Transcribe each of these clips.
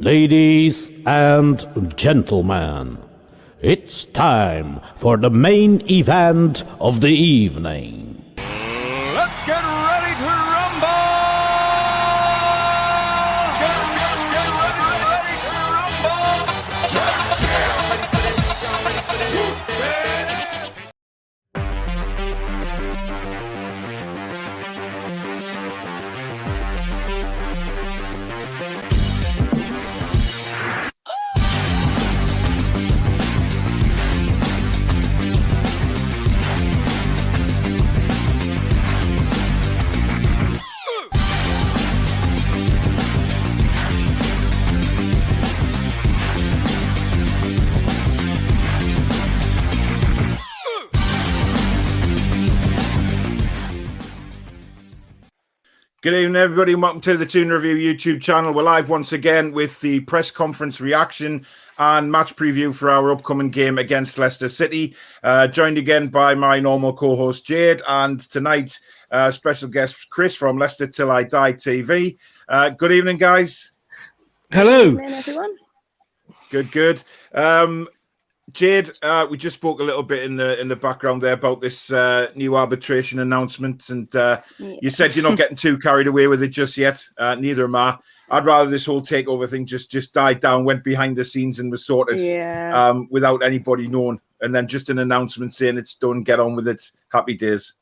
Ladies and gentlemen, it's time for the main event of the evening. Let's get ready to rumble! Get ready to rumble! Good evening, everybody, and welcome to the Toon Review YouTube channel. We're live once again with the press conference reaction and match preview for our upcoming game against Leicester City. Joined again by my normal co-host Jade, and tonight special guest Chris from Leicester Till I Die TV. Good evening, guys. Hello. Good evening, everyone. Good. Jade, we just spoke a little bit in the background there about this new arbitration announcement, and you said you're not getting too carried away with it just yet. Neither am I. I'd rather this whole takeover thing just died down, went behind the scenes, and was sorted without anybody knowing, and then just an announcement saying it's done, get on with it, happy days.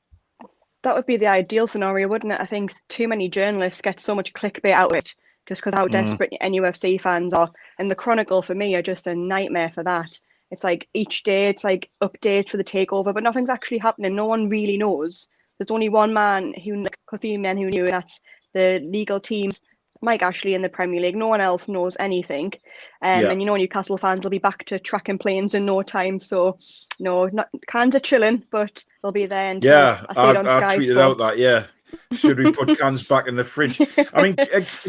That would be the ideal scenario, wouldn't it? I think too many journalists get so much clickbait out of it just because how desperate NUFC fans are, and the Chronicle for me are just a nightmare for that. It's like each day, it's like update for the takeover, but nothing's actually happening. No one really knows. There's only one man a few men who knew, and that's the legal teams, Mike Ashley in the Premier League. No one else knows anything. And Newcastle fans will be back to tracking planes in no time. So, cans are chilling, but they'll be there. Until I tweeted out that, should we put cans back in the fridge? I mean,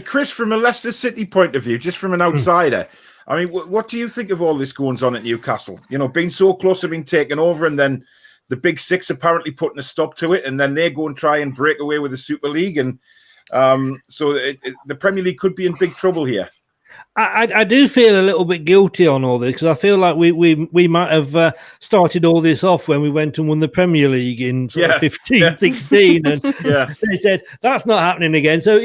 Chris, from a Leicester City point of view, just from an outsider, I mean, what do you think of all this goings on at Newcastle? You know, being so close to being taken over, and then the Big Six apparently putting a stop to it, and then they go and try and break away with the Super League, and so the Premier League could be in big trouble here. I do feel a little bit guilty on all this, because I feel like we might have started all this off when we went and won the Premier League in 16, and they said that's not happening again. So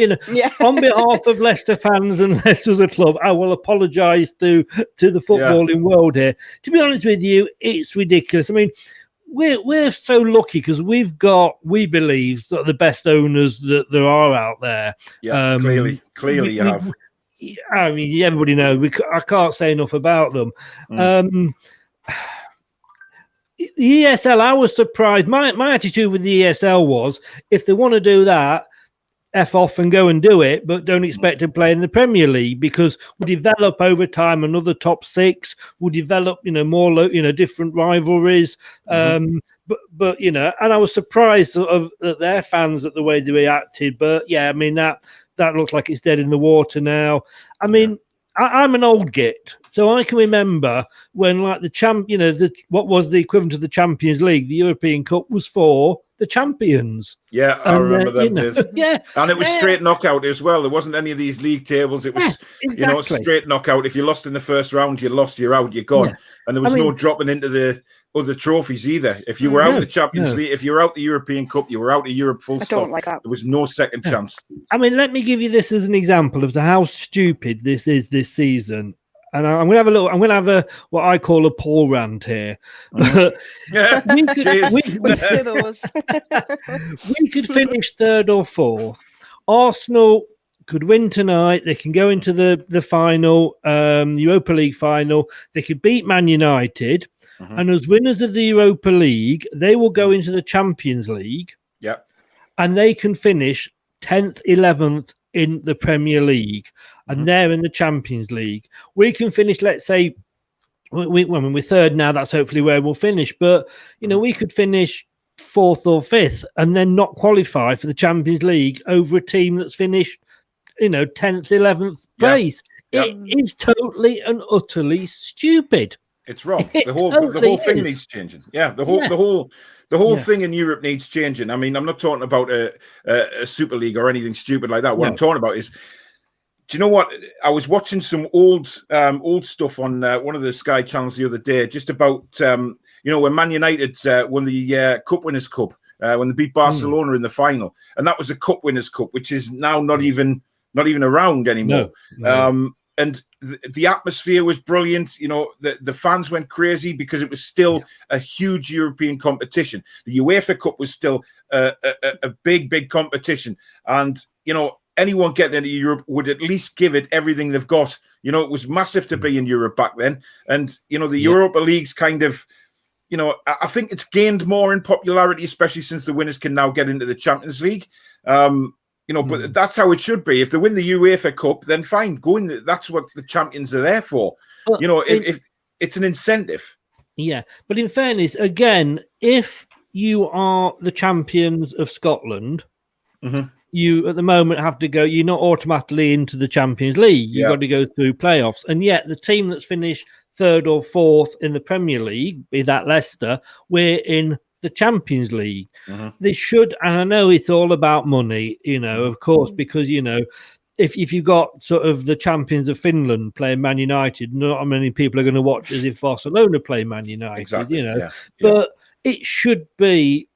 on behalf of Leicester fans and Leicester as a club, I will apologise to the footballing world here. To be honest with you, it's ridiculous. I mean, we're so lucky because we've got, we believe, sort of the best owners that there are out there. Yeah, clearly you have. I mean, everybody knows. I can't say enough about them. The ESL, I was surprised. My attitude with the ESL was, if they want to do that, F off and go and do it, but don't expect to play in the Premier League, because we'll develop over time another top six. We'll develop, more, different rivalries. But and I was surprised of their fans at the way they reacted. But yeah, I mean that looks like it's dead in the water now. I mean, I'm an old git, so I can remember when, like, what was the equivalent of the Champions League, the European Cup, was for the champions. Yeah, I remember them days. And it was straight knockout as well. There wasn't any of these league tables. It was, straight knockout. If you lost in the first round, you lost, you're out, you're gone. Yeah. And there was no dropping into the other trophies either. If you were out the Champions League, if you were out the European Cup, you were out of Europe full stop. Don't like that. There was no second chance. I mean, let me give you this as an example of how stupid this is this season. And I'm going to have what I call a Paul rant here. We could finish third or fourth. Arsenal could win tonight. They can go into the final, Europa League final. They could beat Man United. And as winners of the Europa League, they will go into the Champions League. Yep. And they can finish 10th, 11th in the Premier League. And they're in the Champions League. We can finish, let's say, we're third now. That's hopefully where we'll finish. But, we could finish fourth or fifth and then not qualify for the Champions League over a team that's finished, 10th, 11th place. Yeah. It is totally and utterly stupid. It's wrong. The whole thing needs changing. Yeah, the whole thing in Europe needs changing. I mean, I'm not talking about a Super League or anything stupid like that. What I'm talking about is Do you know what? I was watching some old stuff on one of the Sky channels the other day, just about when Man United won the Cup Winners' Cup when they beat Barcelona in the final, and that was a Cup Winners' Cup, which is now not even around anymore. No. And the atmosphere was brilliant. The fans went crazy because it was still a huge European competition. The UEFA Cup was still a big competition, and anyone getting into Europe would at least give it everything they've got. It was massive to be in Europe back then. And, the Europa League's kind of, I think it's gained more in popularity, especially since the winners can now get into the Champions League. But that's how it should be. If they win the UEFA Cup, then fine, go in. That's what the champions are there for. But if it's an incentive. Yeah. But in fairness, again, if you are the champions of Scotland, you at the moment have to go, you're not automatically into the Champions League. You've got to go through playoffs. And yet the team that's finished third or fourth in the Premier League, be that Leicester, we're in the Champions League. They should, and I know it's all about money, of course, because, if you've got sort of the champions of Finland playing Man United, not many people are going to watch as if Barcelona play Man United, exactly. But it should be,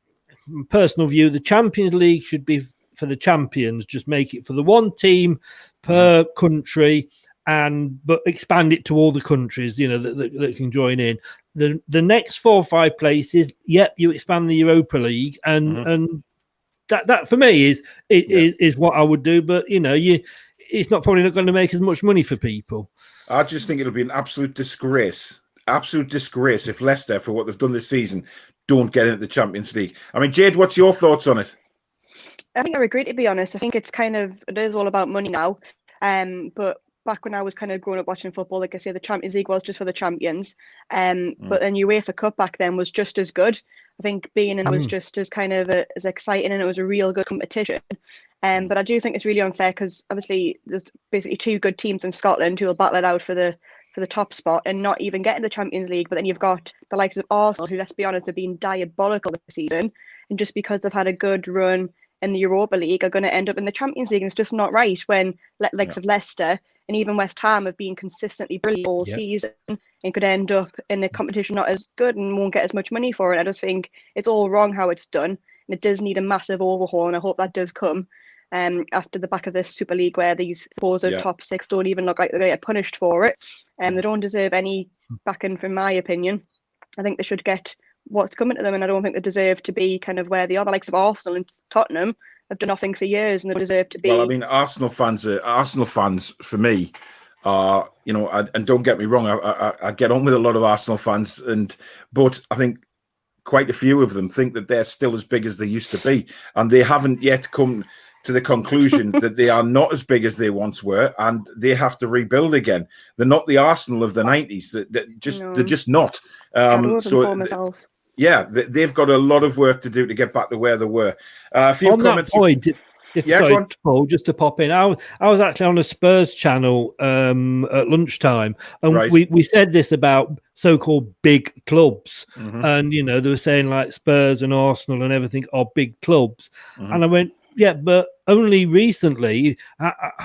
personal view, the Champions League should be for the champions, just make it for the one team per country, but expand it to all the countries, that can join in. The next 4 or 5 places, you expand the Europa League, and that for me is what I would do. But it's probably not going to make as much money for people. I just think it'll be an absolute disgrace if Leicester, for what they've done this season, don't get into the Champions League. I mean, Jayde, what's your thoughts on it? I think I agree, to be honest. I think it is all about money now. But back when I was kind of growing up watching football, like I say, the Champions League was just for the champions. But then UEFA Cup back then was just as good. I think being in it was just as kind of as exciting, and it was a real good competition. But I do think it's really unfair because obviously there's basically 2 good teams in Scotland who will battle it out for the top spot and not even get in the Champions League. But then you've got the likes of Arsenal, who, let's be honest, have been diabolical this season, and just because they've had a good run in the Europa League are going to end up in the Champions League. And it's just not right when likes of Leicester and even West Ham have been consistently brilliant all season and could end up in a competition not as good and won't get as much money for it. I just think it's all wrong how it's done, and it does need a massive overhaul, and I hope that does come after the back of this Super League, where these supposed top 6 don't even look like they're going to get punished for it, and they don't deserve any backing, from my opinion. I think they should get what's coming to them, and I don't think they deserve to be kind of where they are. The likes of Arsenal and Tottenham have done nothing for years, and they deserve to be. Well, I mean, Arsenal fans for me are, and don't get me wrong, I get on with a lot of Arsenal fans, but I think quite a few of them think that they're still as big as they used to be, and they haven't yet come to the conclusion that they are not as big as they once were, and they have to rebuild again. They're not the Arsenal of the 90s. They're just not. They've got a lot of work to do to get back to where they were. A few on comments. That point, Paul, just to pop in, I was actually on a Spurs channel at lunchtime, and we said this about so-called big clubs, and they were saying like Spurs and Arsenal and everything are big clubs, and I went, yeah, but only recently.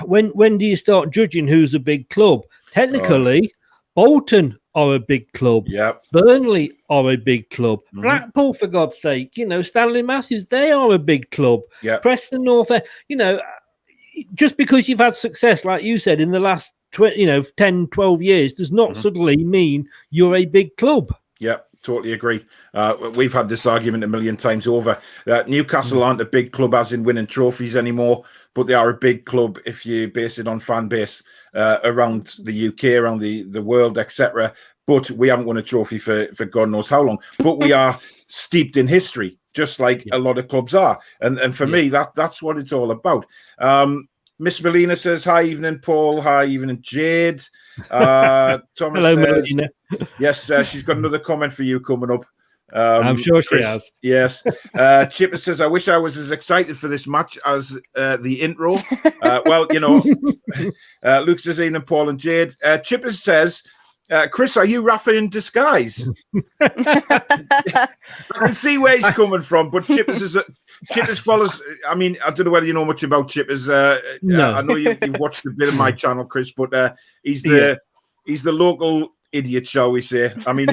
When do you start judging who's a big club? Technically, Bolton are a big club. Burnley are a big club. Blackpool, for God's sake, Stanley Matthews, they are a big club. Preston North End, just because you've had success, like you said, in the last 10, 12 years, does not suddenly mean you're a big club. Yeah, totally agree. We've had this argument a million times over. Newcastle aren't a big club as in winning trophies anymore, but they are a big club if you base it on fan base around the UK, around the world, etc. But we haven't won a trophy for God knows how long. But we are steeped in history, just like a lot of clubs are. And for me, that's what it's all about. Miss Melina says, hi, evening, Paul. Hi, evening, Jayde. Thomas Hello, says, Melina. Yes, she's got another comment for you coming up. I'm sure Chris, she has. Yes. Chipper says, I wish I was as excited for this match as the intro. Luke says, Ian and Paul and Jayde. Chipper says, Chris, are you Rafa in disguise? I can see where he's coming from, but Chippers follows. I mean, I don't know whether you know much about Chippers. No. I know you've watched a bit of my channel, Chris, but he's the local idiot, shall we say? I mean,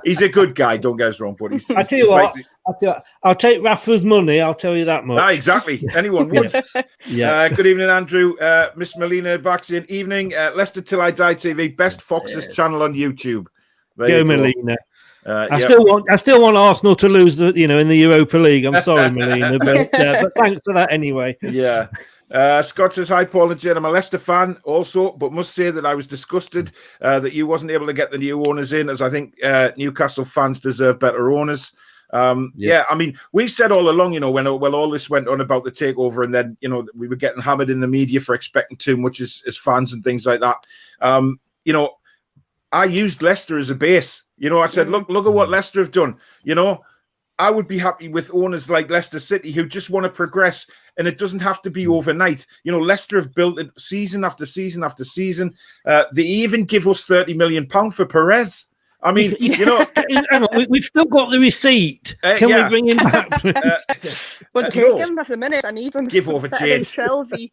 he's a good guy. Don't get us wrong, but he's. I tell you what, I'll take Rafa's money. I'll tell you that much. Exactly. Anyone would. Yeah. Good evening, Andrew. Miss Melina back in. Evening. Leicester Till I Die TV, best Foxes channel on YouTube. Go Melina. I Yep. still want Arsenal to lose in the Europa League. I'm sorry, Melina, but thanks for that anyway. Yeah. Scott says, hi, Paul and Jane. I'm a Leicester fan also, but must say that I was disgusted that you wasn't able to get the new owners in, as I think Newcastle fans deserve better owners. Yeah, I mean, we've said all along, when all this went on about the takeover, and then, we were getting hammered in the media for expecting too much as fans and things like that. I used Leicester as a base. I said, look at what Leicester have done. I would be happy with owners like Leicester City who just want to progress, and it doesn't have to be overnight. Leicester have built it season after season after season. They even give us £30 million for Perez. I mean, hang on, we've still got the receipt. Can we bring him back? Well, take him for a minute. I need him. Give over Jayde. Chelsea.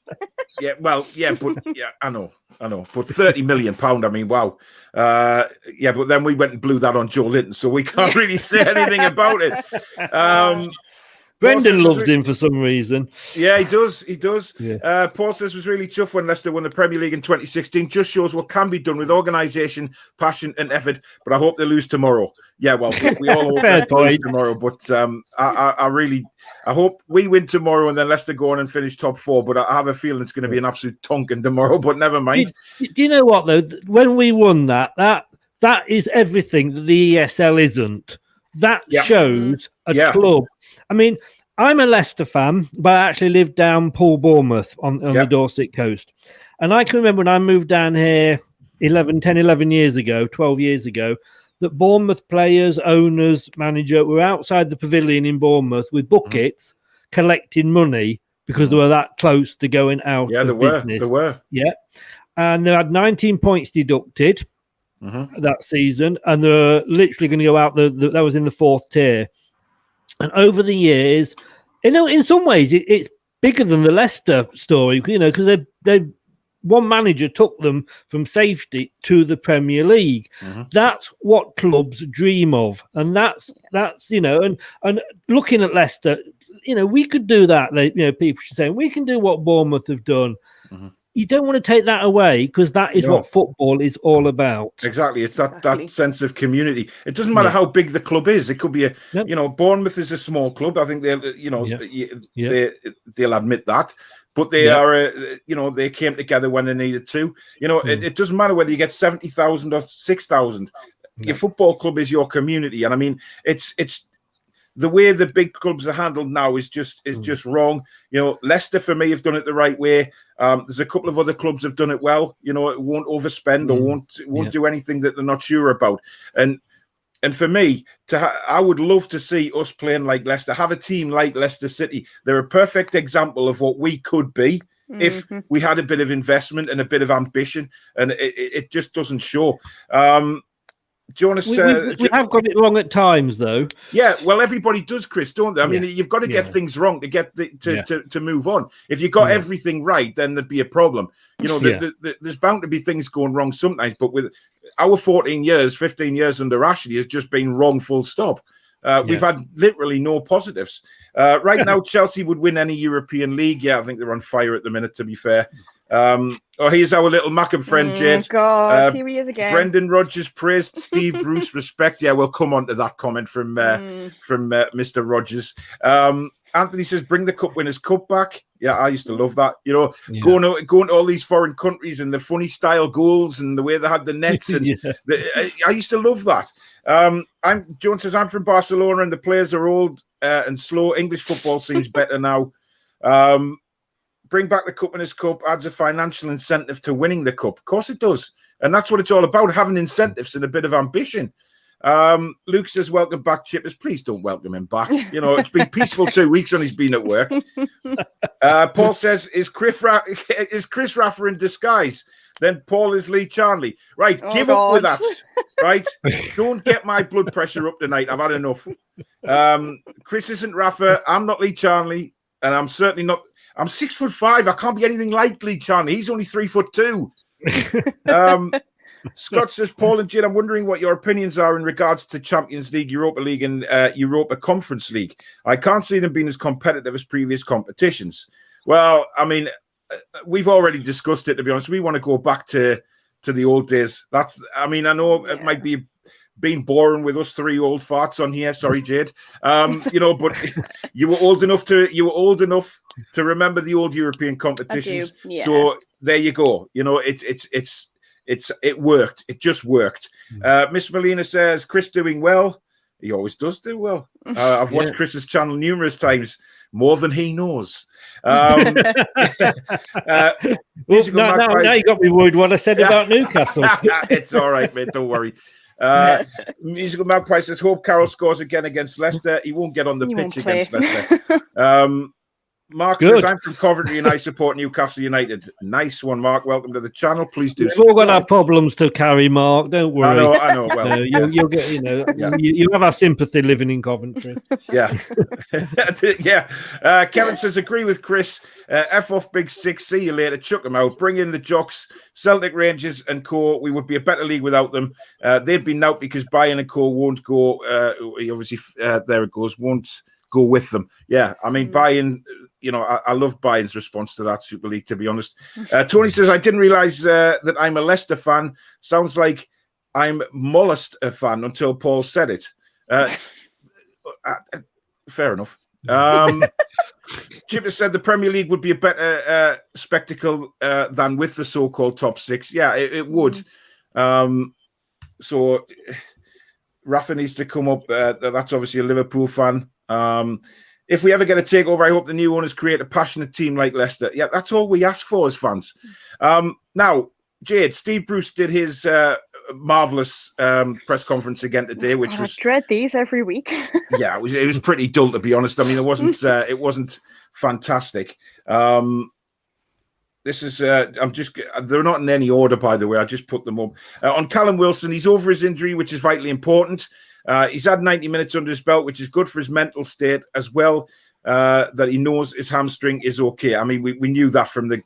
I know. But £30 million, I mean, wow. But then we went and blew that on Joe Linton, so we can't really say anything about it. Brendan loves him for some reason. Yeah, he does. Yeah. Paul says it was really tough when Leicester won the Premier League in 2016. Just shows what can be done with organisation, passion and effort. But I hope they lose tomorrow. Yeah, well, we all hope they lose tomorrow. But I hope we win tomorrow and then Leicester go on and finish top four. But I have a feeling it's going to be an absolute tonking tomorrow. But never mind. Do you know what, though? When we won that is everything that the ESL isn't. That shows a club. I mean, I'm a Leicester fan, but I actually lived down Bournemouth on the Dorset coast. And I can remember when I moved down here 12 years ago, that Bournemouth players, owners, manager were outside the pavilion in Bournemouth with buckets collecting money because they were that close to going out of business. They were. Yeah. And they had 19 points deducted that season, and they're literally going to go out. That was in the fourth tier. And over the years, in some ways, it's bigger than the Leicester story, because they one manager took them from safety to the Premier League. That's what clubs dream of, and that's and looking at Leicester, we could do that. People should say we can do what Bournemouth have done. You don't want to take that away, because that is what football is all about. Exactly. It's that sense of community. It doesn't matter how big the club is. It could be Bournemouth is a small club. I think they'll admit that. But they are, they came together when they needed to. It doesn't matter whether you get 70,000 or 6,000. Your football club is your community. And I mean, it's the way the big clubs are handled now is just wrong. Leicester for me have done it the right way. There's a couple of other clubs have done it well. It won't overspend or won't do anything that they're not sure about. And for me, I would love to see us playing like Leicester, have a team like Leicester City. They're a perfect example of what we could be if we had a bit of investment and a bit of ambition, and it just doesn't show. Do you want to we have got it wrong at times, though. Yeah, well, everybody does, Chris, don't they? I mean, you've got to get things wrong to get to move on. If you got everything right, then there'd be a problem. There's bound to be things going wrong sometimes. But with our 15 years under Ashley has just been wrong, full stop. We've had literally no positives. Right now, Chelsea would win any European league. Yeah, I think they're on fire at the minute, to be fair. Here's our little Mackham friend, Jayde. God, here he is again. Brendan Rodgers praised Steve Bruce. Respect. Yeah, we'll come on to that comment from Mr. Rodgers. Anthony says, bring the Cup Winners' Cup back. Yeah, I used to love that. Going to all these foreign countries and the funny style goals and the way they had the nets. And I used to love that. Joan says, I'm from Barcelona and the players are old and slow. English football seems better now. Bring back the Cup Winners' Cup adds a financial incentive to winning the cup. Of course it does. And that's what it's all about, having incentives and a bit of ambition. Luke says, welcome back, Chippers. Please don't welcome him back. It's been peaceful 2 weeks when he's been at work. Paul says, is Chris Raffer in disguise? then Paul is Lee Charnley. Right, Oh, give up with God. that. Right, don't get my blood pressure up tonight. I've had enough. Chris isn't Rafa. I'm not Lee Charnley, and I'm certainly not. I'm 6'5". I can't be anything like Lee Charnley. He's only 3'2". Scott says, Paul and Jayde, I'm wondering what your opinions are in regards to Champions League, Europa League, and Europa Conference League. I can't see them being as competitive as previous competitions. Well, I mean, we've already discussed it, to be honest. We want to go back to the old days. I know it might be being boring with us three old farts on here. Sorry, Jayde. But you were old enough to remember the old European competitions. Yeah. So there you go. It worked. It just worked. Miss Melina says, Chris doing well. He always does do well. I've watched Chris's channel numerous times, more than he knows. Now you got me worried what I said about Newcastle. It's all right, mate. Don't worry. Musical Magpie says, hope Carroll scores again against Leicester. He won't get on the pitch against Leicester. Mark says, I'm from Coventry and I support Newcastle United. Nice one, Mark. Welcome to the channel. Please do. We've all got our problems to carry, Mark. Don't worry. I know. Well, you'll get, you have our sympathy living in Coventry. Yeah. Kevin says, agree with Chris. F off Big Six. See you later. Chuck them out. Bring in the Jocks, Celtic, Rangers and Co. We would be a better league without them. They'd be out because Bayern and Co. won't go. Obviously, there it goes. Won't go with them. Yeah. I mean, Bayern... I love Bayern's response to that Super League, to be honest. Tony says, I didn't realise that I'm a Leicester fan. Sounds like I'm Mollusk a fan until Paul said it. Fair enough. Chipper said the Premier League would be a better spectacle than with the so-called top six. Yeah, it would. So Rafa needs to come up. That's obviously a Liverpool fan. If we ever get a takeover, I hope the new owners create a passionate team like Leicester. Yeah, that's all we ask for as fans. Now, Jayde, Steve Bruce did his marvellous press conference again today, which was... I dread these every week. Yeah, it was pretty dull, to be honest. I mean, it wasn't fantastic. This is, they're not in any order, by the way. I just put them up. On Callum Wilson, he's over his injury, which is vitally important. He's had 90 minutes under his belt, which is good for his mental state as well, that he knows his hamstring is okay. I mean, we knew that from the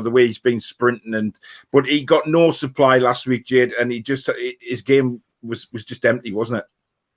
way he's been sprinting, but he got no supply last week, Jayde, and his game was just empty, wasn't it?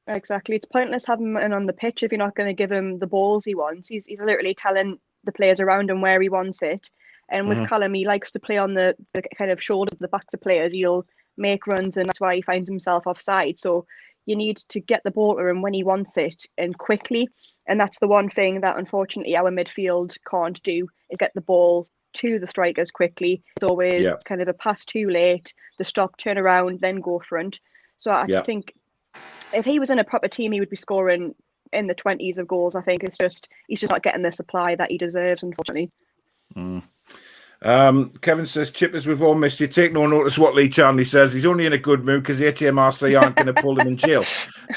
Exactly. It's pointless having him on the pitch if you're not going to give him the balls he wants. He's literally telling the players around him where he wants it. And with Callum, he likes to play on the kind of shoulders of the backs of players. He'll make runs, and that's why he finds himself offside. So you need to get the ball to him when he wants it and quickly. And that's the one thing that, unfortunately, our midfield can't do, is get the ball to the strikers quickly. It's always kind of a pass too late, the stop, turn around, then go front. So I think if he was in a proper team, he would be scoring in the 20s of goals. I think he's just not getting the supply that he deserves, unfortunately. Kevin says, Chippers, we've all missed you. Take no notice what Lee Charnley says. He's only in a good mood because ATMRC aren't going to pull him in jail.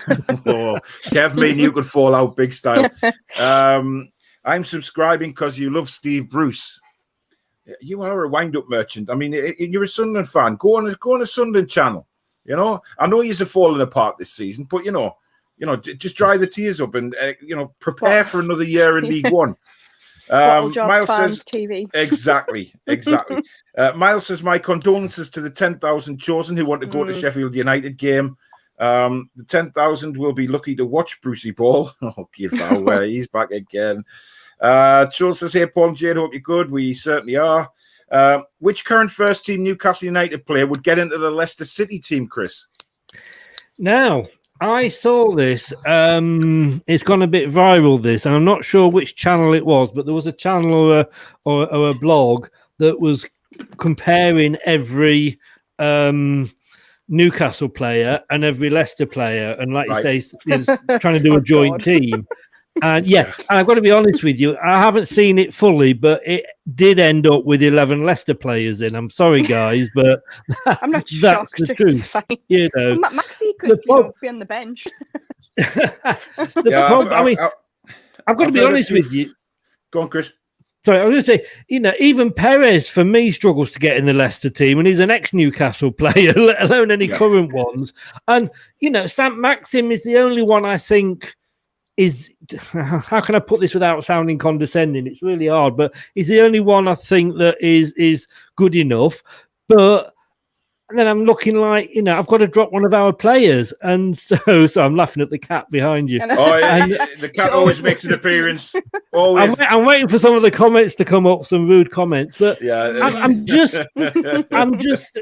Kev, me and you could fall out big style. I'm subscribing because you love Steve Bruce. You are a wind-up merchant. I mean, you're a Sunderland fan. Go on a Sunderland channel. I know you're falling apart this season, but just dry the tears up and prepare for another year in League One. Miles says TV. Exactly. Miles says, my condolences to the 10,000 chosen who want to go to Sheffield United game. The 10,000 will be lucky to watch Brucey Ball. Oh, he's back again. Charles says, hey, Paul and Jayde, hope you're good. We certainly are. Which current first team Newcastle United player would get into the Leicester City team, Chris? Now, I saw this. It's gone a bit viral, this, and I'm not sure which channel it was, but there was a channel or a blog that was comparing every Newcastle player and every Leicester player, and like you say, is trying to do a joint team. And and I've got to be honest with you, I haven't seen it fully, but it did end up with 11 Leicester players in. I'm sorry, guys, but I'm not that's shocked. the truth. Maxi could be on the bench. I've got to be honest with you. Go on, Chris. Sorry, I was going to say, even Perez for me struggles to get in the Leicester team, and he's an ex-Newcastle player, let alone any current ones. And Sam Maxim is the only one I think is. How can I put this without sounding condescending? It's really hard, but he's the only one I think that is good enough. But then I'm looking like, I've got to drop one of our players. And so I'm laughing at the cat behind you. Oh, yeah, the cat always makes an appearance. Always. I'm waiting for some of the comments to come up, some rude comments. But I'm just,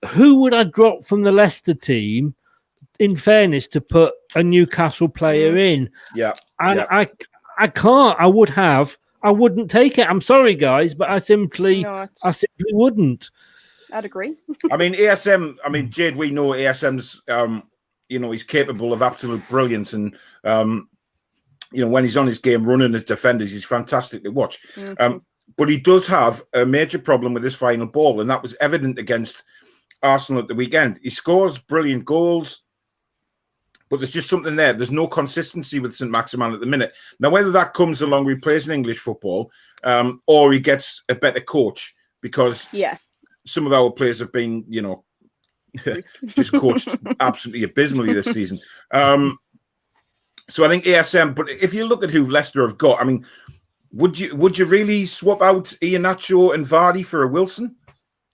who would I drop from the Leicester team, in fairness, to put a Newcastle player in? Yeah. And I can't. I wouldn't take it. I'm sorry, guys, but I simply wouldn't. I'd agree. I mean, Jayde, we know ASM's, he's capable of absolute brilliance. And, when he's on his game running his defenders, he's fantastic to watch. Mm-hmm. But he does have a major problem with his final ball. And that was evident against Arsenal at the weekend. He scores brilliant goals, but there's just something there. There's no consistency with St. Maximin at the minute. Now, whether that comes along with replacing English football or he gets a better coach, because some of our players have been, just coached absolutely abysmally this season. So I think ASM, but if you look at who Leicester have got, I mean, would you really swap out Iheanacho and Vardy for a Wilson?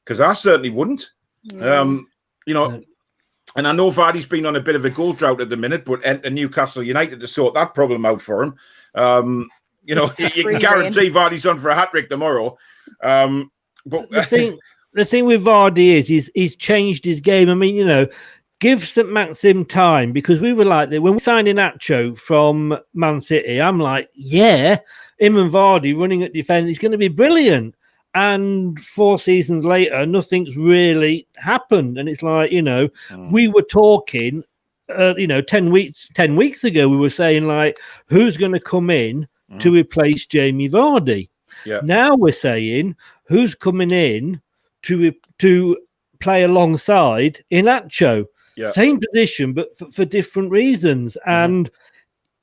Because I certainly wouldn't. And I know Vardy's been on a bit of a goal drought at the minute, but enter Newcastle United to sort that problem out for him. You can guarantee Vardy's on for a hat-trick tomorrow. But the thing with Vardy is he's changed his game. I mean, give St. Maxim time, because we were like that when we signed Iheanacho from Man City. I'm like, him and Vardy running at defence, he's going to be brilliant. And 4 seasons later, nothing's really happened. And it's like, we were talking, 10 weeks ago, we were saying, like, who's going to come in to replace Jamie Vardy? Yeah. Now we're saying, who's coming in to play alongside Iheanacho? Yeah. Same position, but for different reasons. And,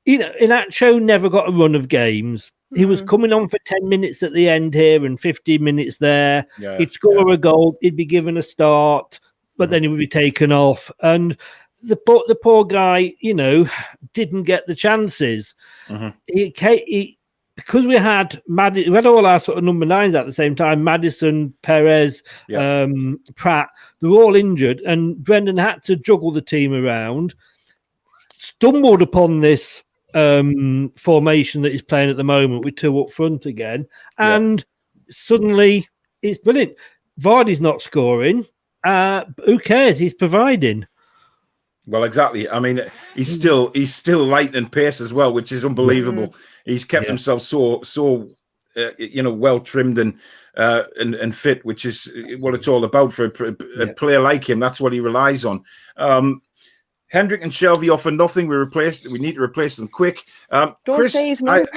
Iheanacho never got a run of games. He was coming on for 10 minutes at the end here and 15 minutes there. Yeah, he'd score a goal. He'd be given a start, but then he would be taken off. And the poor guy, didn't get the chances. Because we had all our sort of number 9s at the same time, Maddison, Perez, Pratt, they were all injured. And Brendan had to juggle the team around, stumbled upon this formation that he's playing at the moment with 2 up front again, and suddenly it's brilliant. Vardy's not scoring. Who cares? He's providing. Well, exactly. I mean, he's still lightning pace as well, which is unbelievable. He's kept himself so well trimmed and fit, which is what it's all about for a player like him. That's what he relies on. Hendrick and Shelvey offer nothing. We need to replace them quick. Don't Chris, say his name.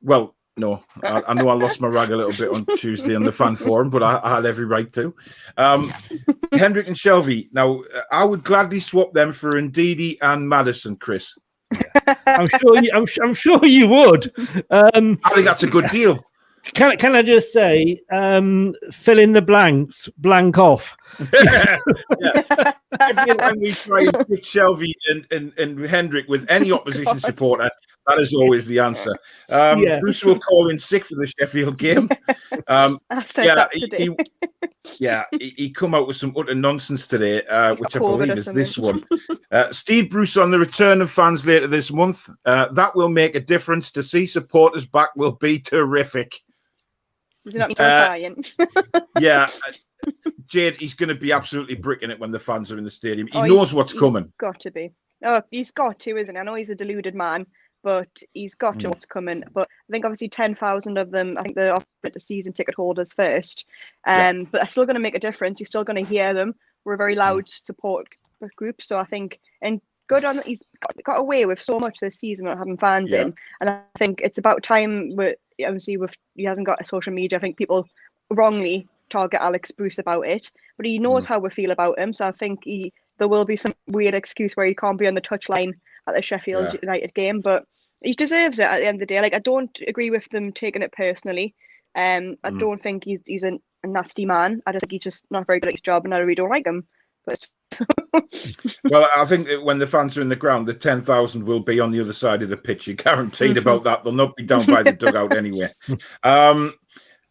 Well, no, I know I lost my rag a little bit on Tuesday on the fan forum, but I had every right to. Hendrick and Shelvey. Now, I would gladly swap them for Ndidi and Maddison, Chris. I'm sure you would. I think that's a good deal. Can I just say, fill in the blanks, blank off. Every time we try and pick Shelvey and Hendrick with any opposition supporter, that is always the answer. Bruce will call in sick for the Sheffield game. He come out with some utter nonsense today, which I believe is this one. Steve Bruce on the return of fans later this month. That will make a difference. To see supporters back will be terrific. Is it not terrifying? Jayde, he's going to be absolutely bricking it when the fans are in the stadium. He knows what's coming. Got to be. Oh, he's got to, isn't he? I know he's a deluded man, but he's got to know what's coming. But I think obviously 10,000 of them, I think they're offered the season ticket holders first. But they're still going to make a difference. You're still going to hear them. We're a very loud support group. So I think, and good on that, he's got away with so much this season not having fans in. And I think it's about time, obviously, he hasn't got a social media. I think people wrongly target Alex Bruce about it, but he knows how we feel about him. So I think there will be some weird excuse where he can't be on the touchline at the Sheffield United game. But He deserves it at the end of the day. Like, I don't agree with them taking it personally. I don't think he's a nasty man. I just think he's just not very good at his job, and I really don't like him. But Well, I think that when the fans are in the ground, the 10,000 will be on the other side of the pitch. You're guaranteed about that. They'll not be down by the dugout anyway.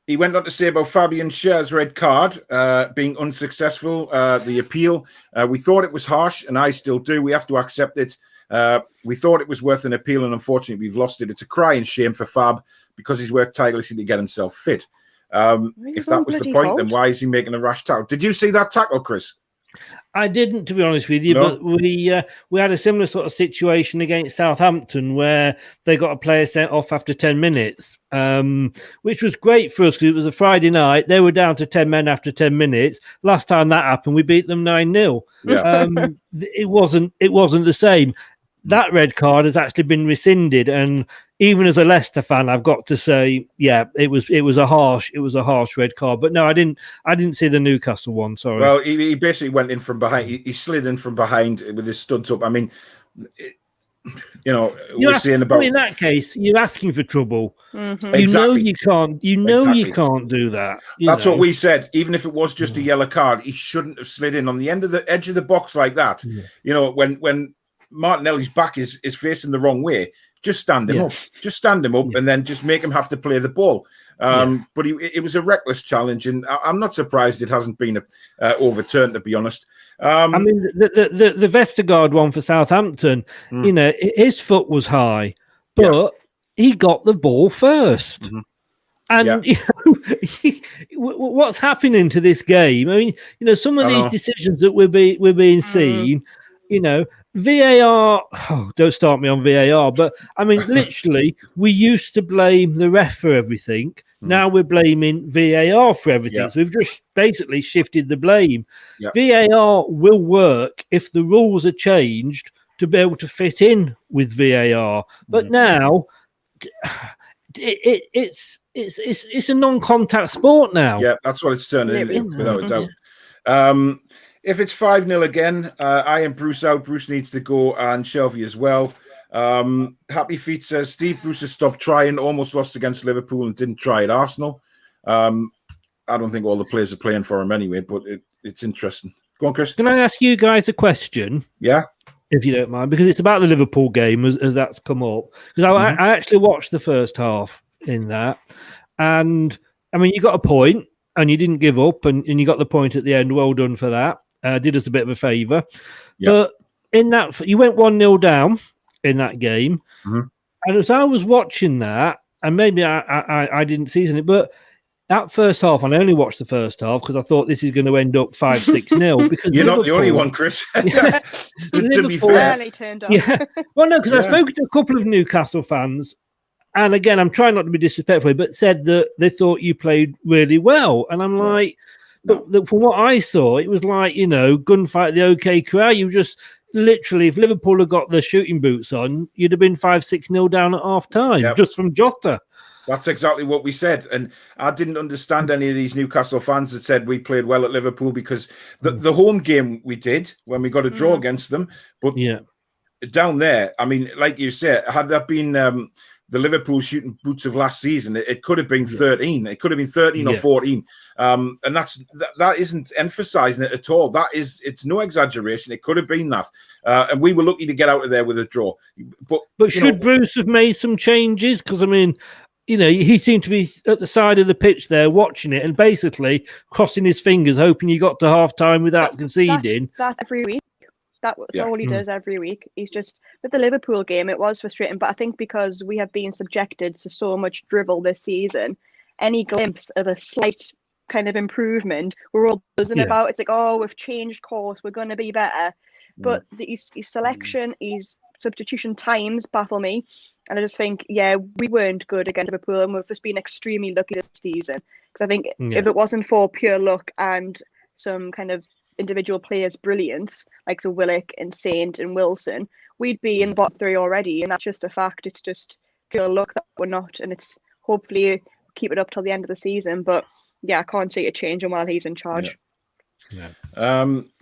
He went on to say about Fabian Schär's red card being unsuccessful, the appeal. We thought it was harsh, and I still do. We have to accept it. We thought it was worth an appeal, and unfortunately, we've lost it. It's a crying shame for Fab because he's worked tirelessly to get himself fit. If that was the point, then why is he making a rash tackle? Did you see that tackle, Chris? I didn't, to be honest with you, but we had a similar sort of situation against Southampton where they got a player sent off after 10 minutes, which was great for us because it was a Friday night. They were down to 10 men after 10 minutes. Last time that happened, we beat them 9-0. Yeah. It wasn't the same. That red card has actually been rescinded, and even as a Leicester fan, I've got to say, yeah, it was a harsh red card. But no, I didn't see the Newcastle one. Sorry. Well, he basically went in from behind. He slid in from behind with his studs up. I mean, we're saying about in that case, you're asking for trouble. Mm-hmm. Exactly. You can't do that. That's what we said. Even if it was just a yellow card, he shouldn't have slid in on the edge of the box like that. Yeah. When Martinelli's back is facing the wrong way, just stand him up. Just stand him up and then just make him have to play the ball. But it was a reckless challenge, and I'm not surprised it hasn't been overturned, to be honest. I mean, the Vestergaard one for Southampton, his foot was high, but he got the ball first. Mm-hmm. And what's happening to this game? I mean, some of these decisions that we're being seen, VAR. Oh, don't start me on VAR. But I mean, literally, we used to blame the ref for everything. Now we're blaming VAR for everything. So we've just basically shifted the blame. VAR will work if the rules are changed to be able to fit in with VAR. But now it's a non-contact sport now. Yeah, that's what it's turning into, without a doubt. If it's 5-0 again, I am Bruce out. Bruce needs to go, and Shelby as well. Happy Feet says Steve Bruce has stopped trying, almost lost against Liverpool and didn't try at Arsenal. I don't think all the players are playing for him anyway, but it's interesting. Go on, Chris. Can I ask you guys a question? Yeah. If you don't mind, because it's about the Liverpool game as that's come up. Because I actually watched the first half in that, and I mean, you got a point and you didn't give up, and you got the point at the end. Well done for that. Did us a bit of a favour. But in that, you went 1-0 down in that game. And as I was watching that, and maybe I didn't see it, but that first half, and I only watched the first half because I thought this is going to end up 5-6-0. Because you're not the only one, Chris. To be fair, turned up. Well, no, because I spoke to a couple of Newcastle fans, and again, I'm trying not to be disrespectful, but said that they thought you played really well, and I'm like, but from what I saw, it was like gunfight at the OK Corral. You just literally, if Liverpool had got the shooting boots on, you'd have been 5-6-0 down at half time just from Jota. That's exactly what we said. And I didn't understand any of these Newcastle fans that said we played well at Liverpool, because the home game we did when we got a draw against them. But down there, I mean, like you said, had that been the Liverpool shooting boots of last season, it could have been 13. It could have been 13 or 14. And that isn't emphasizing it at all. It's no exaggeration. It could have been that. And we were lucky to get out of there with a draw. But should Bruce have made some changes? Because, I mean, he seemed to be at the side of the pitch there watching it and basically crossing his fingers, hoping he got to half-time without conceding. That every week. That's all he does every week. He's just, with the Liverpool game, it was frustrating. But I think because we have been subjected to so much drivel this season, any glimpse of a slight kind of improvement, we're all buzzing about. It's like, oh, we've changed course, we're going to be better. But his selection, his substitution times baffle me. And I just think, we weren't good against Liverpool, and we've just been extremely lucky this season. Because I think if it wasn't for pure luck and some kind of individual players' brilliance, like the Willock and Saint and Wilson, we'd be in the bottom three already. And that's just a fact. It's just pure luck that we're not. And it's hopefully keep it up till the end of the season. But I can't see it changing while he's in charge.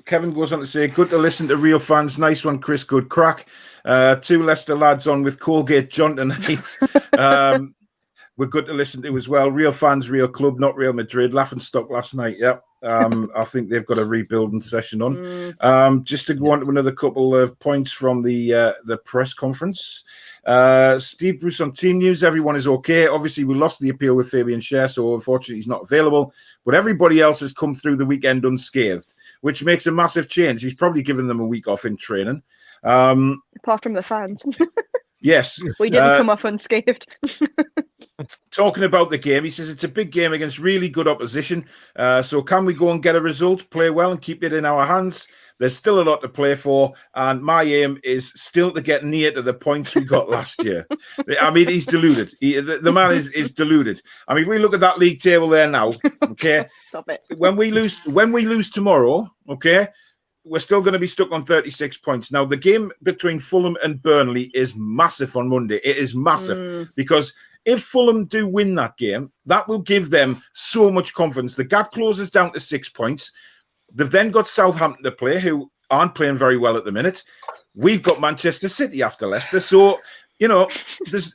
Kevin goes on to say, good to listen to real fans. Nice one, Chris. Good crack. 2 Leicester lads on with Colgate John tonight. We're good to listen to as well. Real fans, real club, not Real Madrid. Laughing stock last night. Yep. I think they've got a rebuilding session on. Just to go on to another couple of points from the press conference. Steve Bruce on team news. Everyone is okay. Obviously, we lost the appeal with Fabian Schär, so unfortunately he's not available. But everybody else has come through the weekend unscathed, which makes a massive change. He's probably given them a week off in training. Apart from the fans. Yes. We didn't come off unscathed. Talking about the game, he says it's a big game against really good opposition. So can we go and get a result, play well and keep it in our hands? There's still a lot to play for. And my aim is still to get near to the points we got last year. I mean, he's deluded. The man is deluded. I mean, if we look at that league table there now, okay, Stop it. when we lose tomorrow, okay, we're still going to be stuck on 36 points. Now, the game between Fulham and Burnley is massive on Monday. It is massive because if Fulham do win that game, that will give them so much confidence. The gap closes down to 6 points. They've then got Southampton to play, who aren't playing very well at the minute. We've got Manchester City after Leicester. So, you know,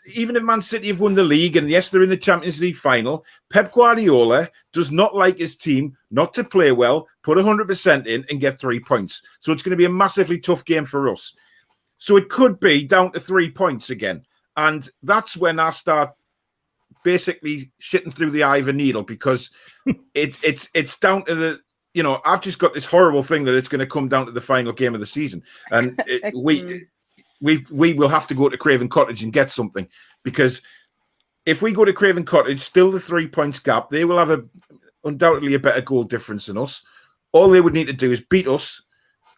even if Man City have won the league and yes, they're in the Champions League final, Pep Guardiola does not like his team not to play well, put 100% in and get 3 points. So it's going to be a massively tough game for us. So it could be down to 3 points again. And that's when I start basically shitting through the eye of a needle because it's down to the, you know, I've just got this horrible thing that it's going to come down to the final game of the season. And we will have to go to Craven Cottage and get something because if we go to Craven Cottage, still the 3 points gap, they will have undoubtedly a better goal difference than us. All they would need to do is beat us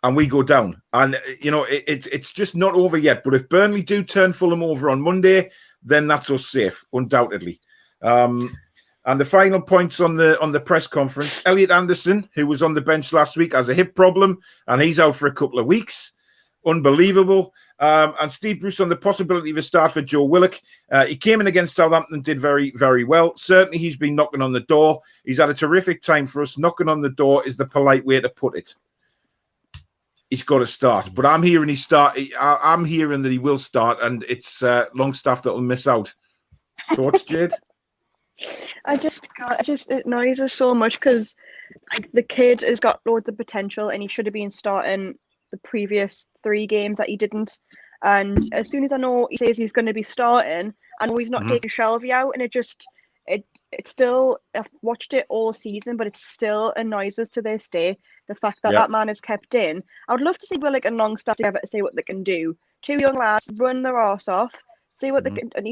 and we go down. And, you know, it's just not over yet. But if Burnley do turn Fulham over on Monday, then that's us safe, undoubtedly. And the final points on the press conference, Elliot Anderson, who was on the bench last week, has a hip problem and he's out for a couple of weeks. Unbelievable. And Steve Bruce on the possibility of a start for Joe Willock. He came in against Southampton, did very, very well. Certainly he's been knocking on the door. He's had a terrific time for us. Knocking on the door is the polite way to put it. He's got to start. But I'm hearing I'm hearing that he will start and it's Longstaff that will miss out. Thoughts, Jade? I just can't. It annoys us so much because like the kid has got loads of potential and he should have been starting the previous 3 games that he didn't. And as soon as I know he says he's going to be starting, I know he's not taking Shelby out, and it still. I've watched it all season, but it still annoys us to this day. The fact that that man is kept in. I would love to see Willock and Longstaff together to see what they can do. 2 young lads run their arse off, see what they can. And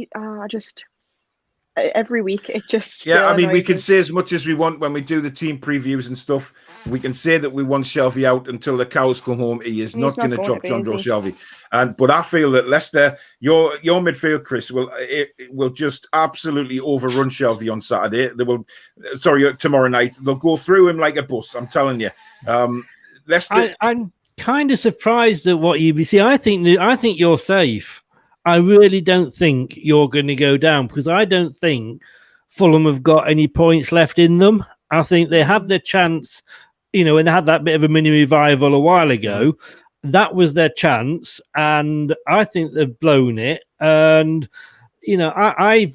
every week it just I mean we can say as much as we want when we do the team previews and stuff. We can say that we want Shelby out until the cows come home. He's not going to drop John Joe Shelby. But I feel that Leicester, your midfield, Chris, will just absolutely overrun Shelby on Saturday. Tomorrow night. They'll go through him like a bus. I'm telling you. Leicester. I'm kind of surprised at what you see. I think you're safe. I really don't think you're going to go down because I don't think Fulham have got any points left in them. I think they have their chance, you know, when they had that bit of a mini revival a while ago. That was their chance, and I think they've blown it. And, you know, I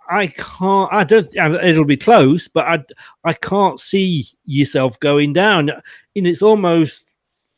can't. I don't. It'll be close, but I can't see yourself going down. You know, it's almost.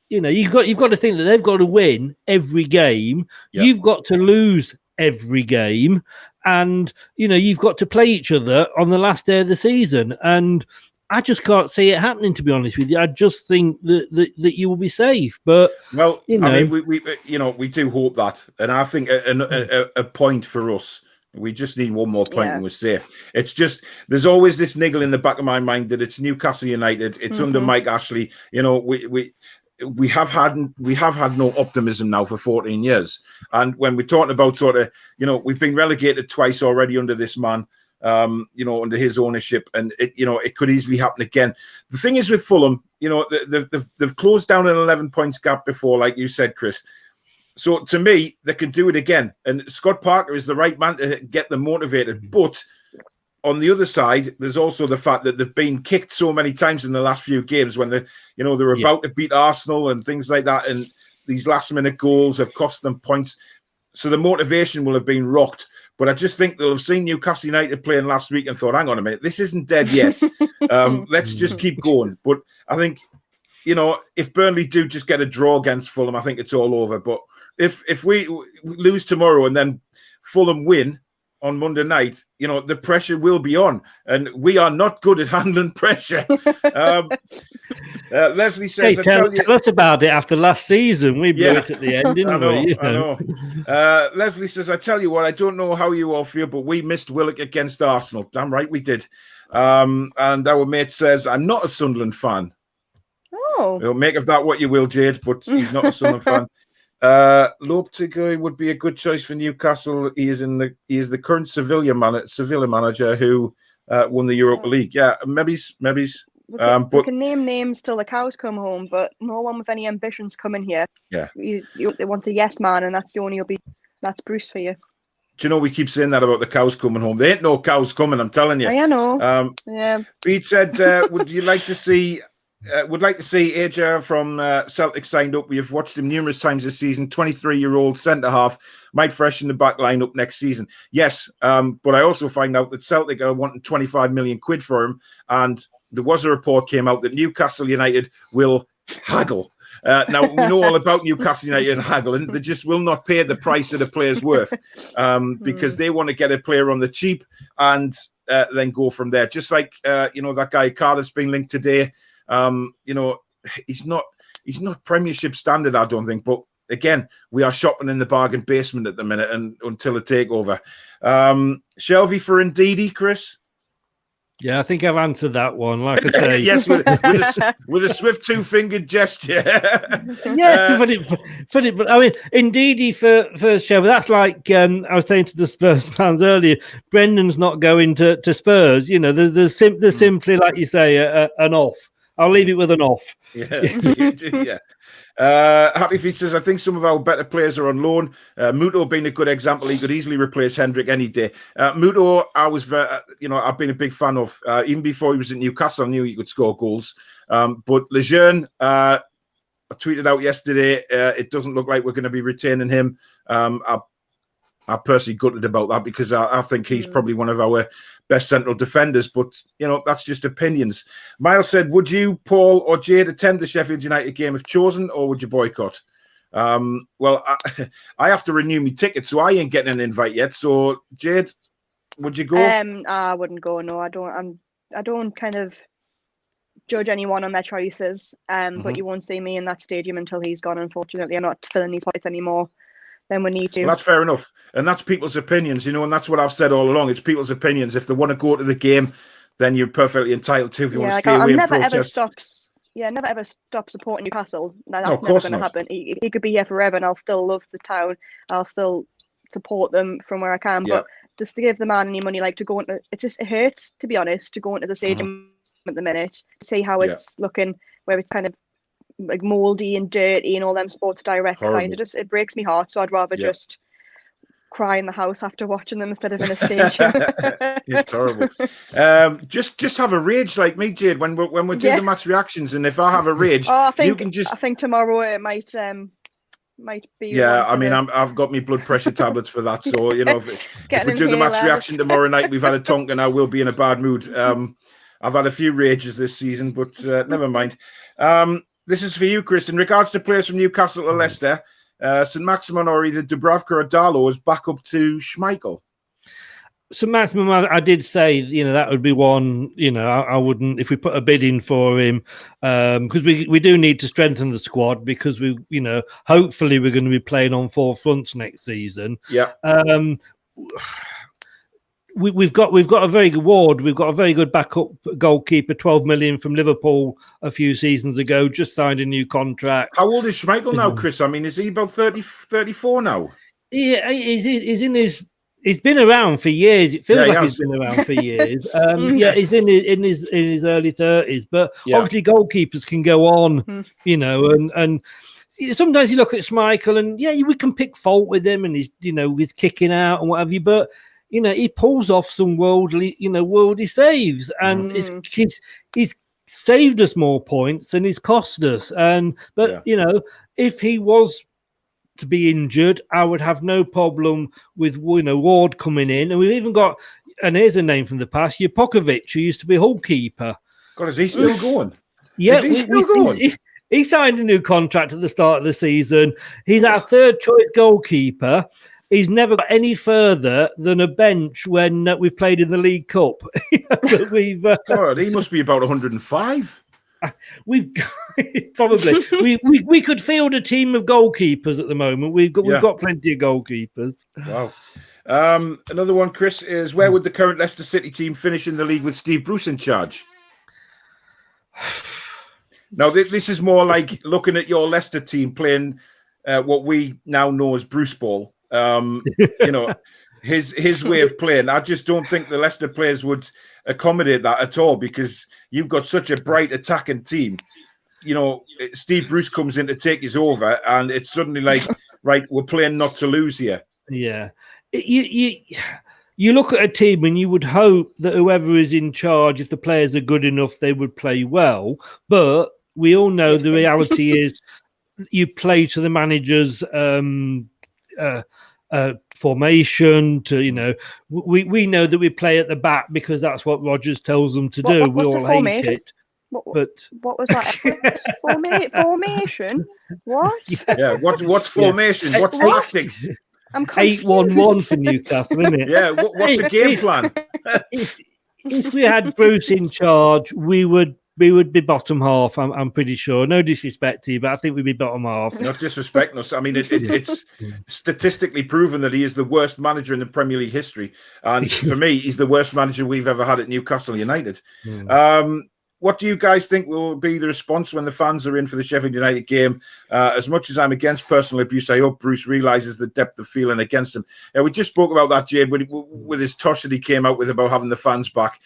You know, you've got to think that they've got to win every game. Yep. You've got to lose every game, and you know you've got to play each other on the last day of the season. And I just can't see it happening. To be honest with you, I just think that you will be safe. But well, you know, I mean, we do hope that, and I think a point for us. We just need one more point and we're safe. It's just there's always this niggle in the back of my mind that it's Newcastle United. It's under Mike Ashley. You know, we have had no optimism now for 14 years. And when we're talking about sort of, you know, we've been relegated twice already under this man, you know, under his ownership. And, it could easily happen again. The thing is with Fulham, you know, they've closed down an 11 points gap before, like you said, Chris. So to me, they can do it again. And Scott Parker is the right man to get them motivated. But on the other side, there's also the fact that they've been kicked so many times in the last few games when they're about to beat Arsenal and things like that, and these last-minute goals have cost them points. So the motivation will have been rocked. But I just think they'll have seen Newcastle United playing last week and thought, hang on a minute, this isn't dead yet. Let's just keep going. But I think, if Burnley do just get a draw against Fulham, I think it's all over. But if we lose tomorrow and then Fulham win on Monday night, the pressure will be on. And we are not good at handling pressure. Leslie says, hey, tell us about it after last season. We blew it at the end, didn't we? I know. Leslie says, I tell you what, I don't know how you all feel, but we missed Willock against Arsenal. Damn right we did. And our mate says, I'm not a Sunderland fan. Oh. You'll make of that what you will, Jayde, but he's not a Sunderland fan. Lopetegui would be a good choice for Newcastle. He is the current Sevilla manager who won the Europa League. Yeah, maybe. We can name names till the cows come home, but no one with any ambitions coming here. Yeah, they want a yes man, and that's the only that's Bruce for you. Do you know we keep saying that about the cows coming home? There ain't no cows coming. I'm telling you. I know. Yeah. Pete said, "Would like to see Aja from Celtic signed up. We have watched him numerous times this season. 23-year-old centre half might freshen the back line up next season. Yes, but I also find out that Celtic are wanting 25 million quid for him, and there was a report came out that Newcastle United will haggle. Now, we know all about Newcastle United and haggle, and they just will not pay the price that a player's worth because they want to get a player on the cheap and then go from there. Just like, that guy Cardiff's been linked today. He's not Premiership standard, I don't think. But again, we are shopping in the bargain basement at the minute and until the takeover. Shelby for Indeedy, Chris? Yeah, I think I've answered that one. Like I say, yes, with a swift two-fingered gesture. Yes, but I mean, Indeedy for Shelby. That's like I was saying to the Spurs fans earlier. Brendan's not going to Spurs. There's simply, like you say, an off. I'll leave it with an off. Yeah. Happy Feet says, I think some of our better players are on loan. Muto being a good example, he could easily replace Hendrick any day. Muto, I've been a big fan of. Even before he was at Newcastle, I knew he could score goals. But Lejeune, I tweeted out yesterday, it doesn't look like we're going to be retaining him. I personally gutted about that because I think he's probably one of our best central defenders, but that's just opinions. Miles said, would you, Paul or Jayde, attend the Sheffield United game if chosen, or would you boycott? Well, I have to renew my ticket, so I ain't getting an invite yet. So Jayde, would you go? I wouldn't go. No, I don't. I don't kind of judge anyone on their choices. But you won't see me in that stadium until he's gone. Unfortunately, I'm not filling these pockets anymore. Then we need to. Well, that's fair enough. And that's people's opinions, and that's what I've said all along. It's people's opinions. If they want to go to the game, then you're perfectly entitled to. If you want to stay away and protest. Never ever stop supporting Newcastle. That's never going to happen. He could be here forever and I'll still love the town. I'll still support them from where I can. But just to give the man any money, like to go into, it hurts, to be honest, to go into the stadium at the minute, see how it's looking, where it's kind of like mouldy and dirty and all them Sports Direct signs. It breaks me heart. So I'd rather just cry in the house after watching them instead of in a stadium. It's horrible. Just have a rage like me, Jayde, when we're doing the match reactions, and if I have a rage, I think tomorrow it might be. Yeah, I mean, I've got my blood pressure tablets for that. So if we do the match reaction tomorrow night, we've had a tonk and I will be in a bad mood. I've had a few rages this season, but never mind. This is for you, Chris. In regards to players from Newcastle or Leicester, St. Maximin or either Dubravka or Darlow is back up to Schmeichel. St. Maximin, I did say, that would be one, I wouldn't, if we put a bid in for him, because we do need to strengthen the squad because hopefully we're going to be playing on four fronts next season. Yeah. We've got a very good Ward. We've got a very good backup goalkeeper, 12 million from Liverpool a few seasons ago, just signed a new contract. How old is Schmeichel now, Chris? I mean, is he about 30, 34 now? Yeah, he's been around for years. It feels like he's been around for years. He's in his early 30s, but obviously goalkeepers can go on, and sometimes you look at Schmeichel and we can pick fault with him and he's kicking out and whatever, but he pulls off some worldly saves, and he's saved us more points than he's cost us. But if he was to be injured, I would have no problem with Ward coming in, and we've even got, and here's a name from the past, Jupokovic, who used to be Hull keeper. God, is he still going? Yeah, is he still going? He signed a new contract at the start of the season. He's our third choice goalkeeper. He's never got any further than a bench when we played in the League Cup. God, he must be about 105. We've probably we could field a team of goalkeepers at the moment. We've got plenty of goalkeepers. Wow. Another one, Chris, is where would the current Leicester City team finish in the league with Steve Bruce in charge? Now, this is more like looking at your Leicester team playing what we now know as Bruce ball. His way of playing. I just don't think the Leicester players would accommodate that at all, because you've got such a bright attacking team. Steve Bruce comes in to take his over, and it's suddenly like, right, we're playing not to lose here. Yeah. You look at a team and you would hope that whoever is in charge, if the players are good enough, they would play well. But we all know the reality is you play to the manager's formation. We know that we play at the back because that's what Rodgers tells them to do. We all hate it. What was that? Formation? What? Yeah. What's formation? Yeah. What's tactics? I'm 8-1-1 for Newcastle, isn't it? Yeah. What's a game plan? If we had Bruce in charge, we would be bottom half. I'm pretty sure. No disrespect to you, but I think we'd be bottom half. Not disrespecting us. I mean, it's statistically proven that he is the worst manager in the Premier League history, and for me, he's the worst manager we've ever had at Newcastle United. What do you guys think will be the response when the fans are in for the Sheffield United game? As much as I'm against personal abuse, I hope Bruce realises the depth of feeling against him. We just spoke about that, Jayde, with his tosh that he came out with about having the fans back.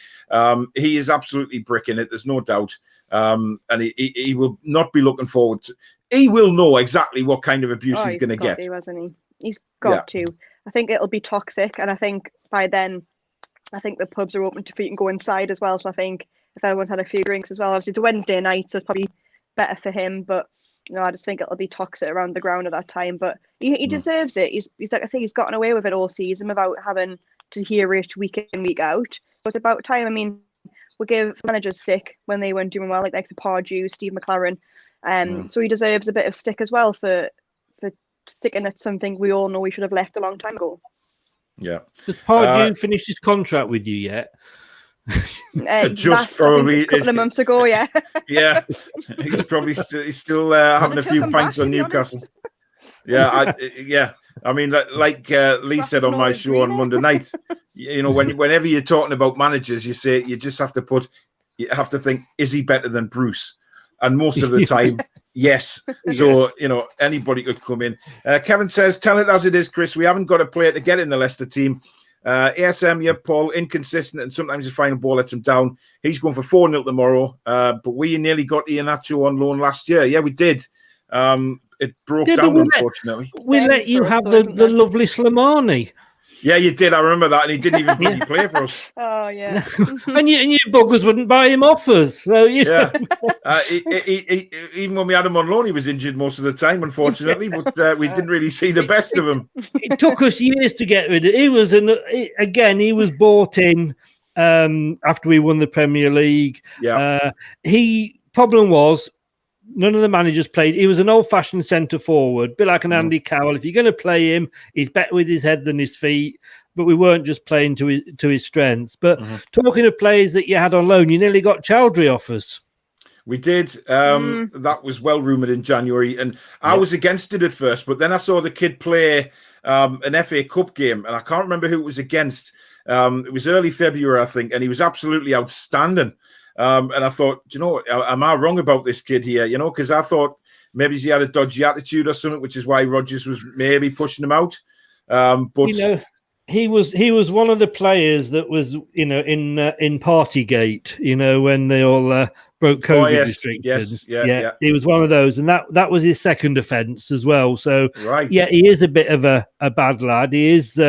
He is absolutely bricking it, there's no doubt. And he will not be looking forward to... He will know exactly what kind of abuse he's going to get. He's got to. I think it'll be toxic, and I think by then, I think the pubs are open to feet and go inside as well. So I think if everyone's had a few drinks as well, obviously it's a Wednesday night, so it's probably better for him. But I just think it'll be toxic around the ground at that time. But he deserves it. He's like I say, he's gotten away with it all season without having to hear it week in, week out. But it's about time. I mean, we give managers sick when they weren't doing well, like the Pardew, Steve McLaren. So he deserves a bit of stick as well for sticking at something we all know we should have left a long time ago. Yeah. Has Pardew finished his contract with you yet? Just probably a couple of months ago, yeah. Yeah, he's probably still having a few pints on Newcastle. Yeah, I mean, like Lee said on my show on Monday night, whenever you're talking about managers, you just have to think, is he better than Bruce? And most of the time, yes. So, anybody could come in. Kevin says, tell it as it is, Chris. We haven't got a player to get in the Leicester team. ASM, Paul, inconsistent, and sometimes his final ball lets him down. He's going for 4-0 tomorrow. But we nearly got Iheanacho on loan last year. Yeah, we did. It broke down, unfortunately. We let you have the lovely Slimani. Yeah, you did. I remember that, and he didn't even bloody play for us. Oh, yeah. and you buggers wouldn't buy him offers. So yeah. Even when we had him on loan, he was injured most of the time, unfortunately. But we didn't really see the best of him. It took us years to get rid of it. He was bought in after we won the Premier League. Yeah. Problem was, none of the managers played. He was an old-fashioned centre forward, a bit like an Andy Carroll. If you're going to play him, he's better with his head than his feet. But we weren't just playing to his strengths. But talking of players that you had on loan, you nearly got Chowdhury offers. We did. That was well rumoured in January, and I was against it at first. But then I saw the kid play an FA Cup game, and I can't remember who it was against. It was early February, I think, and he was absolutely outstanding. And I thought, am I wrong about this kid here? Because I thought maybe he had a dodgy attitude or something, which is why Rodgers was maybe pushing him out. But he was one of the players that was in Partygate. When they all broke COVID restrictions. Yes, he was one of those, and that was his second offence as well. So right, he is a bit of a bad lad. He is.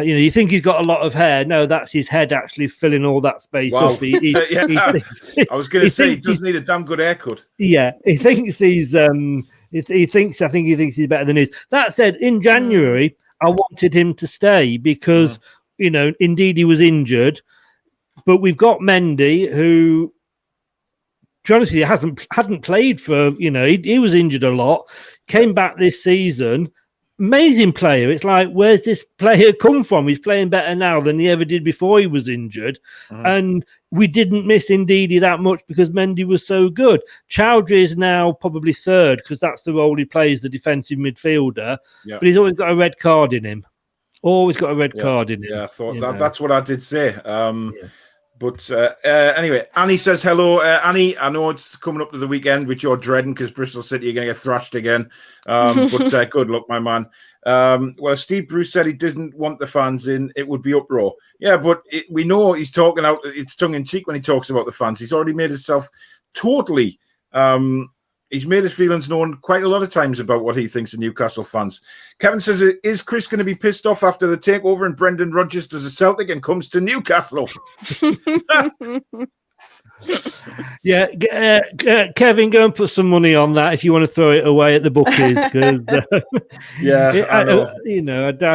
You think he's got a lot of hair. No, that's his head actually filling all that space Wow. up. He I was going to say he does need a damn good haircut. Yeah, he thinks he's I think he thinks he's better than he is. That said, in January, I wanted him to stay because indeed he was injured, but we've got Mendy who, to be honest with you, hadn't played for he was injured a lot, came back this season. Amazing player. It's like, where's this player come from? He's playing better now than he ever did before he was injured. And we didn't miss Ndidi that much because Mendy was so good. Chowdhury is now probably third because that's the role he plays, the defensive midfielder. Yeah. But he's always got a red card in him. Always got a red card in him. Yeah, I thought that's what I did say. But anyway, Annie says hello. Annie, I know it's coming up to the weekend, which you're dreading because Bristol City are going to get thrashed again. But good luck, my man. Well, Steve Bruce said he doesn't want the fans in. It would be uproar. Yeah, but we know he's talking out. It's tongue in cheek when he talks about the fans. He's already made himself totally. He's made his feelings known quite a lot of times about what he thinks of Newcastle fans. Kevin says, is Chris going to be pissed off after the takeover and Brendan Rodgers does a Celtic and comes to Newcastle? Yeah, Kevin, go and put some money on that if you want to throw it away at the bookies. I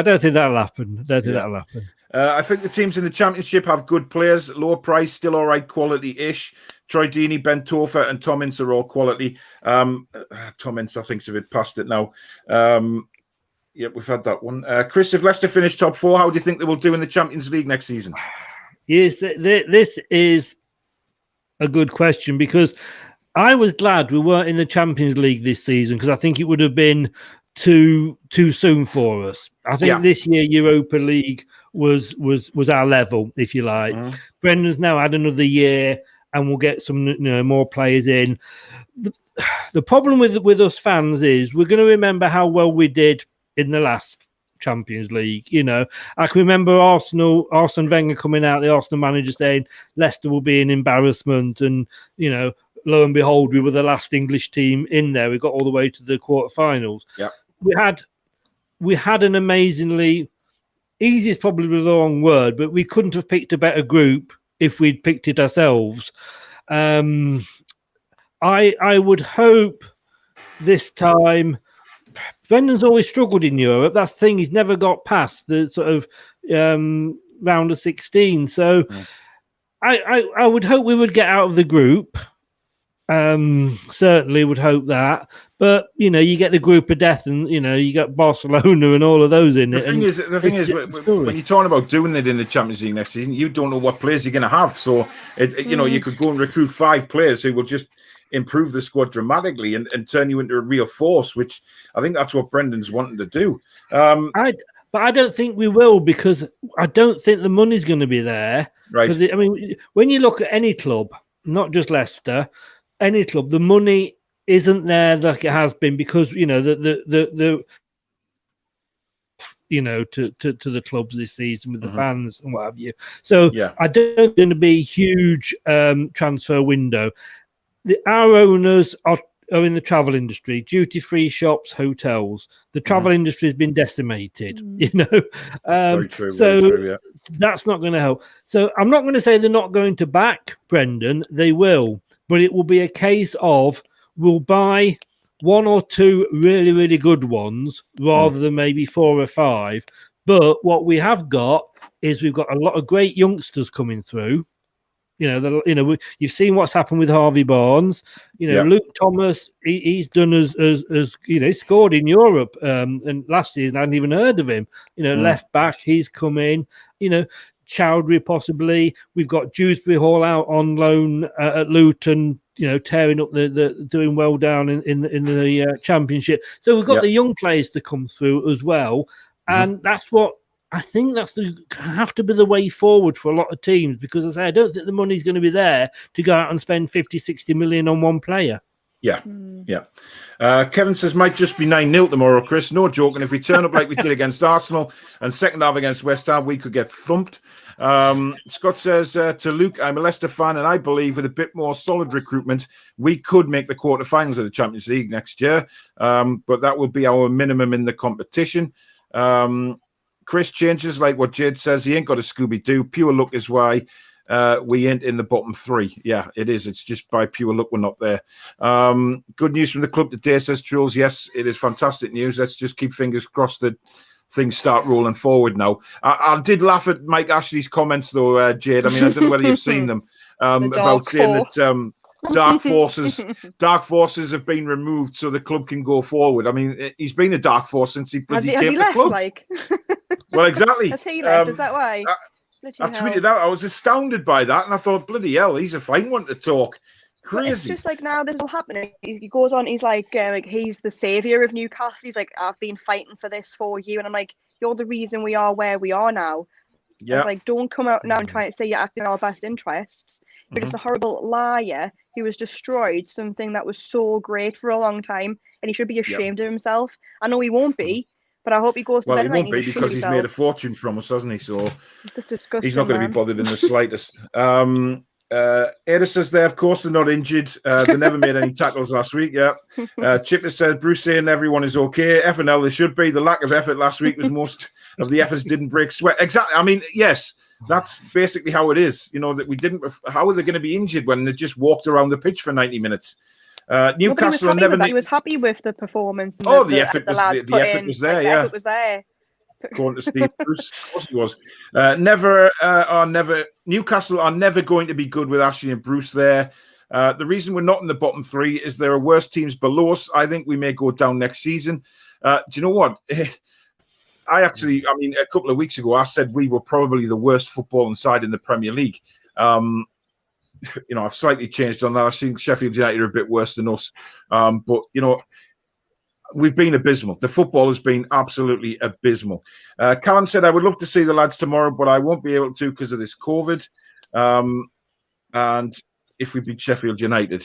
don't think that'll happen. That'll happen. I think the teams in the Championship have good players, lower price, still all right quality-ish. Troy Deeney, Ben Topher, and Tom Ince are all quality. Tom Ince, I think, is a bit past it now. We've had that one. Chris, if Leicester finish top four, how do you think they will do in the Champions League next season? Yes, this is a good question because I was glad we weren't in the Champions League this season because I think it would have been too soon for us. I think this year Europa League was our level, if you like. Brendan's now had another year and we'll get some more players in. The problem with us fans is we're going to remember how well we did in the last Champions League. I can remember Arsene Wenger coming out, the Arsenal manager, saying Leicester will be an embarrassment, and lo and behold, we were the last English team in there. We got all the way to the quarterfinals. Yeah, we had an amazingly easy is probably the wrong word, but we couldn't have picked a better group if we'd picked it ourselves. I would hope this time. Brendan's always struggled in Europe. That's the thing. He's never got past the sort of round of 16. So I would hope we would get out of the group. Certainly would hope that. But, you get the group of death and, you got Barcelona and all of those in it. The thing is, when you're talking about doing it in the Champions League next season, you don't know what players you're going to have. So, you could go and recruit 5 players who will just improve the squad dramatically and turn you into a real force, which I think that's what Brendan's wanting to do. But I don't think we will because I don't think the money's going to be there. Right. When you look at any club, not just Leicester, any club, the money isn't there like it has been because to the clubs this season with the fans and what have you. So I don't think it's going to be a huge transfer window. Our owners are in the travel industry, duty-free shops, hotels. The travel industry has been decimated, Very true, so very true, yeah. That's not going to help. So I'm not going to say they're not going to back Brendan. They will, but it will be a case of we'll buy 1 or 2 really, really good ones rather than maybe 4 or 5. But what we have got is we've got a lot of great youngsters coming through. You've seen what's happened with Harvey Barnes. Luke Thomas, he's done as he scored in Europe. And last season I hadn't even heard of him. Left back, he's come in. Chowdhury possibly. We've got Dewsbury Hall out on loan at Luton. Tearing up the doing well down in the Championship. So we've got the young players to come through as well, and that's what. I think that's have to be the way forward for a lot of teams because, as I say, I don't think the money's going to be there to go out and spend 50, 60 million on one player. Yeah. Kevin says, might just be 9-0 tomorrow, Chris. No joking. If we turn up like we did against Arsenal and second half against West Ham, we could get thumped. Scott says to Luke, I'm a Leicester fan and I believe with a bit more solid recruitment, we could make the quarterfinals of the Champions League next year. But that will be our minimum in the competition. Chris changes like what Jayde says. He ain't got a Scooby-Doo. Pure luck is why we ain't in the bottom three. Yeah, it is. It's just by pure luck we're not there. Good news from the club today, says Jules. Yes, it is fantastic news. Let's just keep fingers crossed that things start rolling forward now. I did laugh at Mike Ashley's comments, though, Jayde. I mean, I don't know whether you've seen them about saying that dark forces have been removed so the club can go forward. I mean, he's been a dark force since he bloody came to the club. Like? Well, exactly. Has he left? Is that why? I tweeted out. I was astounded by that, and I thought, bloody hell, he's a fine one to talk. Crazy. But it's just like now this is all happening. He goes on. He's like he's the savior of Newcastle. He's like, I've been fighting for this for you, and I'm like, you're the reason we are where we are now. Yeah. It's like, don't come out now and try to say you're acting in our best interests. You're just a horrible liar who has destroyed something that was so great for a long time, and he should be ashamed of himself. I know he won't be, but I hope he goes to bed. Well, he won't be because he's made a fortune from us, hasn't he? So it's just disgusting. He's not going to be bothered in the slightest. Ada says there, of course, they're not injured. They never made any tackles last week. Yeah. Chipper says, Bruce saying everyone is okay. FNL, they should be. The lack of effort last week was most of the efforts didn't break sweat. Exactly. I mean, yes, that's basically how it is. You know, that we didn't. How are they going to be injured when they just walked around the pitch for 90 minutes? Newcastle are never. He was happy with the performance. And the effort was there. The effort was there. Yeah. The effort was there. According to Steve Bruce, of course he was. Newcastle are never going to be good with Ashley and Bruce there. The reason we're not in the bottom three is there are worse teams below us. I think we may go down next season. Do you know what? I mean, a couple of weeks ago, I said we were probably the worst footballing side in the Premier League. You know, I've slightly changed on that. I think Sheffield United are a bit worse than us. But, you know, we've been abysmal. The football has been absolutely abysmal. Callum said, I would love to see the lads tomorrow, but I won't be able to because of this COVID. And if we beat Sheffield United,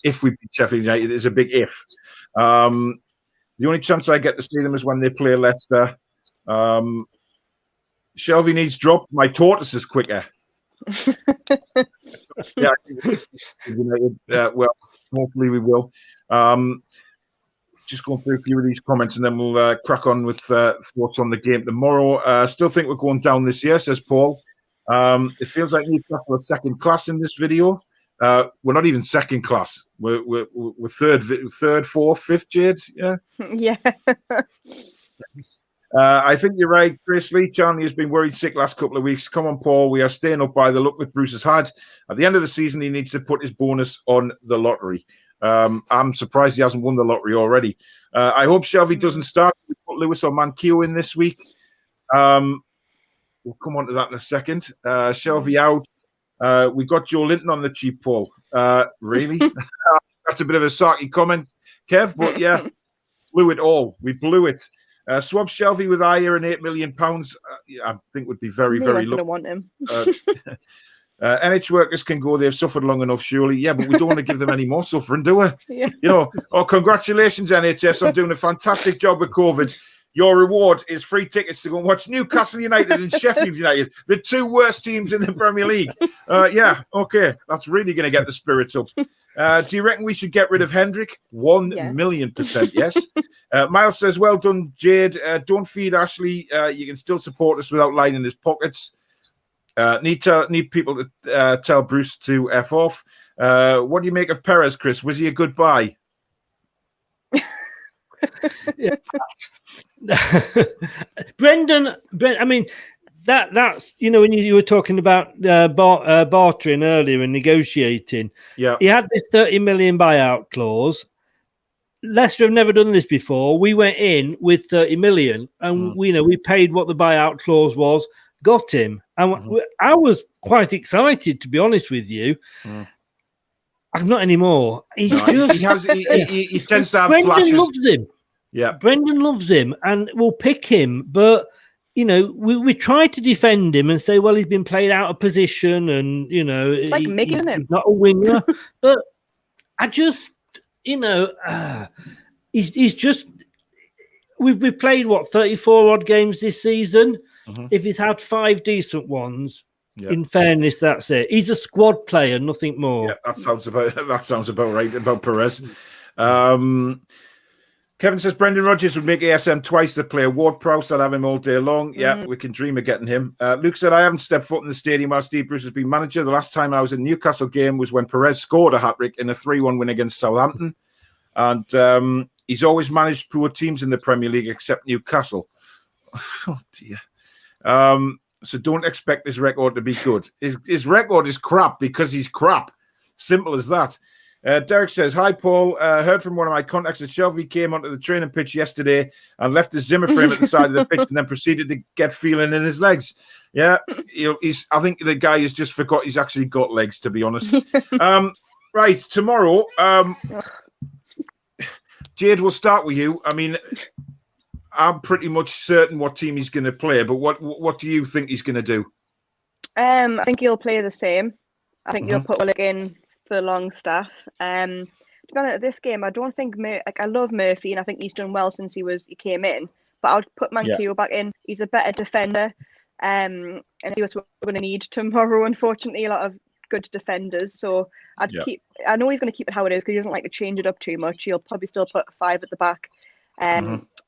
is a big if. The only chance I get to see them is when they play Leicester. Shelby needs dropped. My tortoise is quicker. Yeah, United. Well, hopefully we will. Just going through a few of these comments and then we'll crack on with thoughts on the game tomorrow. Still think we're going down this year, says Paul. It feels like Newcastle are second class in this video. We're not even second class. We're third, fourth, fifth, Jayde. Yeah. Yeah. I think you're right, Chris Lee. Charlie has been worried sick last couple of weeks. Come on, Paul. We are staying up by the luck that Bruce has had. At the end of the season, he needs to put his bonus on the lottery. I'm surprised he hasn't won the lottery already. I hope Shelby doesn't start. We put Lewis or Mankio in this week. We'll come on to that in a second. Shelby out. We got Joe Linton on the cheap, Paul. Really? That's a bit of a sarky comment, Kev, but yeah, blew it all. We blew it. Swab Shelby with Aya and £8 million. I think would be very, very low. I want him. NH workers can go. They've suffered long enough, surely. Yeah, but we don't want to give them any more suffering, do we? Yeah. You know, congratulations, NHS, on doing a fantastic job with COVID. Your reward is free tickets to go and watch Newcastle United and Sheffield United, the two worst teams in the Premier League. Yeah, okay. That's really going to get the spirits up. Do you reckon we should get rid of Hendrick? 1,000,000%, yes. Miles says, well done, Jayde. Don't feed Ashley. You can still support us without lining his pockets. Need people to tell Bruce to F off. What do you make of Perez, Chris? Was he a good buy? Brendan, I mean, that's, you know, when you were talking about bartering earlier and negotiating, yeah, he had this 30 million buyout clause. Leicester have never done this before. We went in with 30 million and we paid what the buyout clause was, got him. And I was quite excited, to be honest with you. I'm not anymore. He tends to have Brendan flashes. Loves him. Yeah, Brendan loves him and will pick him. But, you know, we try to defend him and say, well, he's been played out of position and, you know, it's like Mick, isn't it? He's not a winger. But I just, you know, he's just, we've played, 34 odd games this season. If he's had 5 decent ones, in fairness, that's it. He's a squad player, nothing more. Yeah, that sounds about right about Perez. Kevin says Brendan Rodgers would make ASM twice the player. Ward-Prowse, I'll have him all day long. Yeah, we can dream of getting him. Luke said, I haven't stepped foot in the stadium while Steve Bruce has been manager. The last time I was in a Newcastle game was when Perez scored a hat-trick in a 3-1 win against Southampton. And he's always managed poor teams in the Premier League except Newcastle. Oh, dear. So don't expect his record to be good. His record is crap because he's crap. Simple as that. Derek says, hi, Paul. Heard from one of my contacts that Shelby came onto the training pitch yesterday and left his Zimmer frame at the side of the pitch and then proceeded to get feeling in his legs. Yeah, I think the guy has just forgot he's actually got legs, to be honest. Right, tomorrow, Jayde, we'll start with you. I mean, I'm pretty much certain what team he's going to play, but what do you think he's going to do? I think he'll play the same. I think he'll put Willock in for Longstaff. To be honest, this game, I don't think I love Murphy, and I think he's done well since he came in. But I'll put Manquillo back in. He's a better defender, and see what we're going to need tomorrow. Unfortunately, a lot of good defenders. So I'd keep. I know he's going to keep it how it is because he doesn't like to change it up too much. He'll probably still put 5 at the back.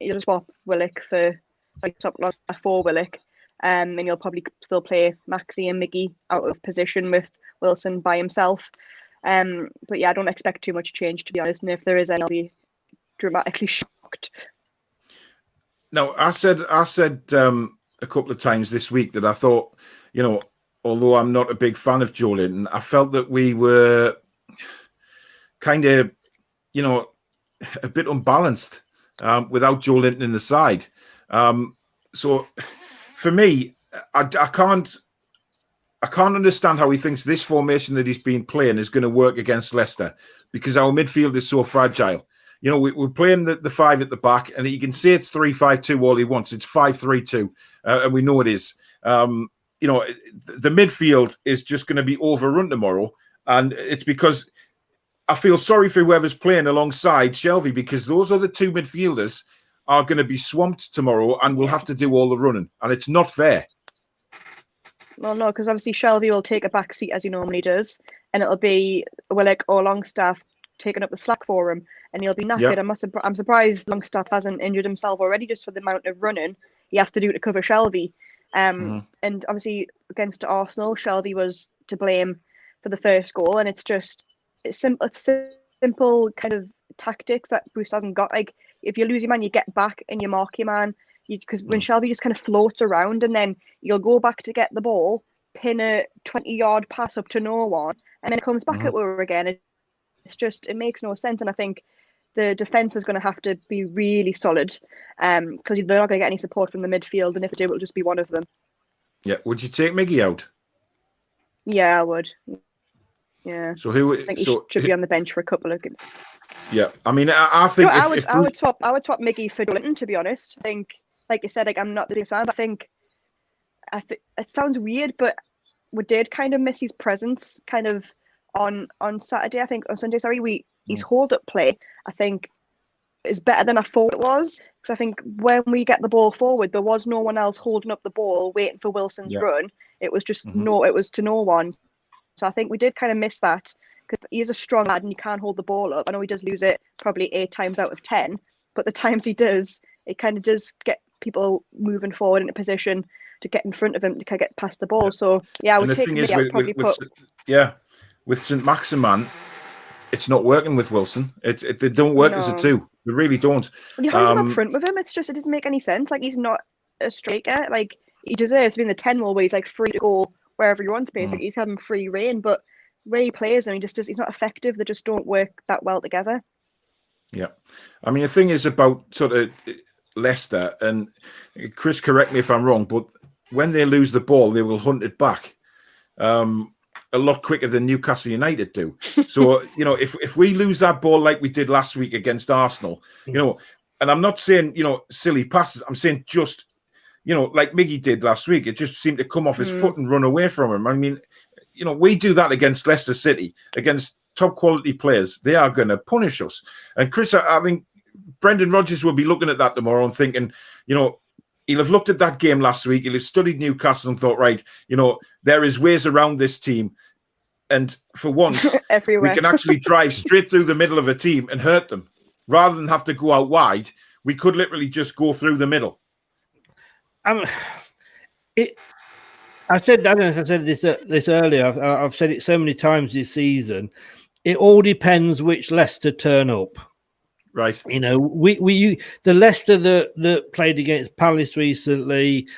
He'll swap Willock for top for Willock, and he'll probably still play Maxi and Miggy out of position with Wilson by himself. But yeah, I don't expect too much change, to be honest. And if there is any, I'll be dramatically shocked. No, I said a couple of times this week that I thought, although I'm not a big fan of Joe Linton, I felt that we were kind of, a bit unbalanced without Joe Linton in the side. So for me, I can't understand how he thinks this formation that he's been playing is going to work against Leicester because our midfield is so fragile. We're playing the 5 at the back, and you can say it's 3-5-2 all he wants. It's 5-3-2, and we know it is. The midfield is just going to be overrun tomorrow, and it's because I feel sorry for whoever's playing alongside Shelby because those other 2 midfielders are going to be swamped tomorrow and will have to do all the running, and it's not fair. Well, no, because obviously Shelby will take a back seat as he normally does, and it'll be Willock or Longstaff taking up the slack for him, and he'll be knackered. Yep. I'm surprised Longstaff hasn't injured himself already just for the amount of running he has to do to cover Shelby. And obviously against Arsenal, Shelby was to blame for the first goal, and it's simple kind of tactics that Bruce hasn't got. Like if you lose your man, you get back and you mark your man. Because when Shelby just kind of floats around and then you'll go back to get the ball, pin a 20-yard pass up to no one, and then it comes back at her again. It makes no sense. And I think the defence is going to have to be really solid because they're not going to get any support from the midfield. And if they do, it'll just be one of them. Yeah. Would you take Miggy out? Yeah, I would. Yeah. So who? I think he should be on the bench for a couple of games. Yeah. I mean, I think I would swap Miggy for Linton, to be honest. I think. Like you said, I'm not the biggest fan, but I think it sounds weird, but we did kind of miss his presence kind of on Saturday. I think on Sunday, his hold up play, I think, is better than I thought it was. Because I think when we get the ball forward, there was no one else holding up the ball, waiting for Wilson's run. It was just it was to no one. So I think we did kind of miss that because he's a strong lad and you can't hold the ball up. I know he does lose it probably 8 times out of 10, but the times he does, it kind of does get people moving forward in a position to get in front of him to kind of get past the ball. So yeah, I would take Miggy. I'd probably with St Maximan, it's not working with Wilson. They don't work as a 2. They really don't. When you have him up front with him, it doesn't make any sense. Like he's not a striker. Like he deserves to be in the 10 role where he's like free to go wherever he wants. Basically, he's having free reign. But where he plays and he's not effective. They just don't work that well together. Yeah, I mean the thing is about sort of Leicester, and Chris, correct me if I'm wrong, but when they lose the ball, they will hunt it back a lot quicker than Newcastle United do. So, if we lose that ball like we did last week against Arsenal, and I'm not saying, silly passes, I'm saying just, like Miggy did last week, it just seemed to come off his foot and run away from him. I mean, we do that against Leicester City, against top quality players. They are going to punish us. And Chris, I think Brendan Rodgers will be looking at that tomorrow and thinking, he'll have looked at that game last week. He'll have studied Newcastle and thought, right, there is ways around this team. And for once, we can actually drive straight through the middle of a team and hurt them rather than have to go out wide, we could literally just go through the middle. I don't know if I said this earlier. I've said it so many times this season. It all depends which Leicester turn up. Right. You know, the Leicester that played against Palace recently,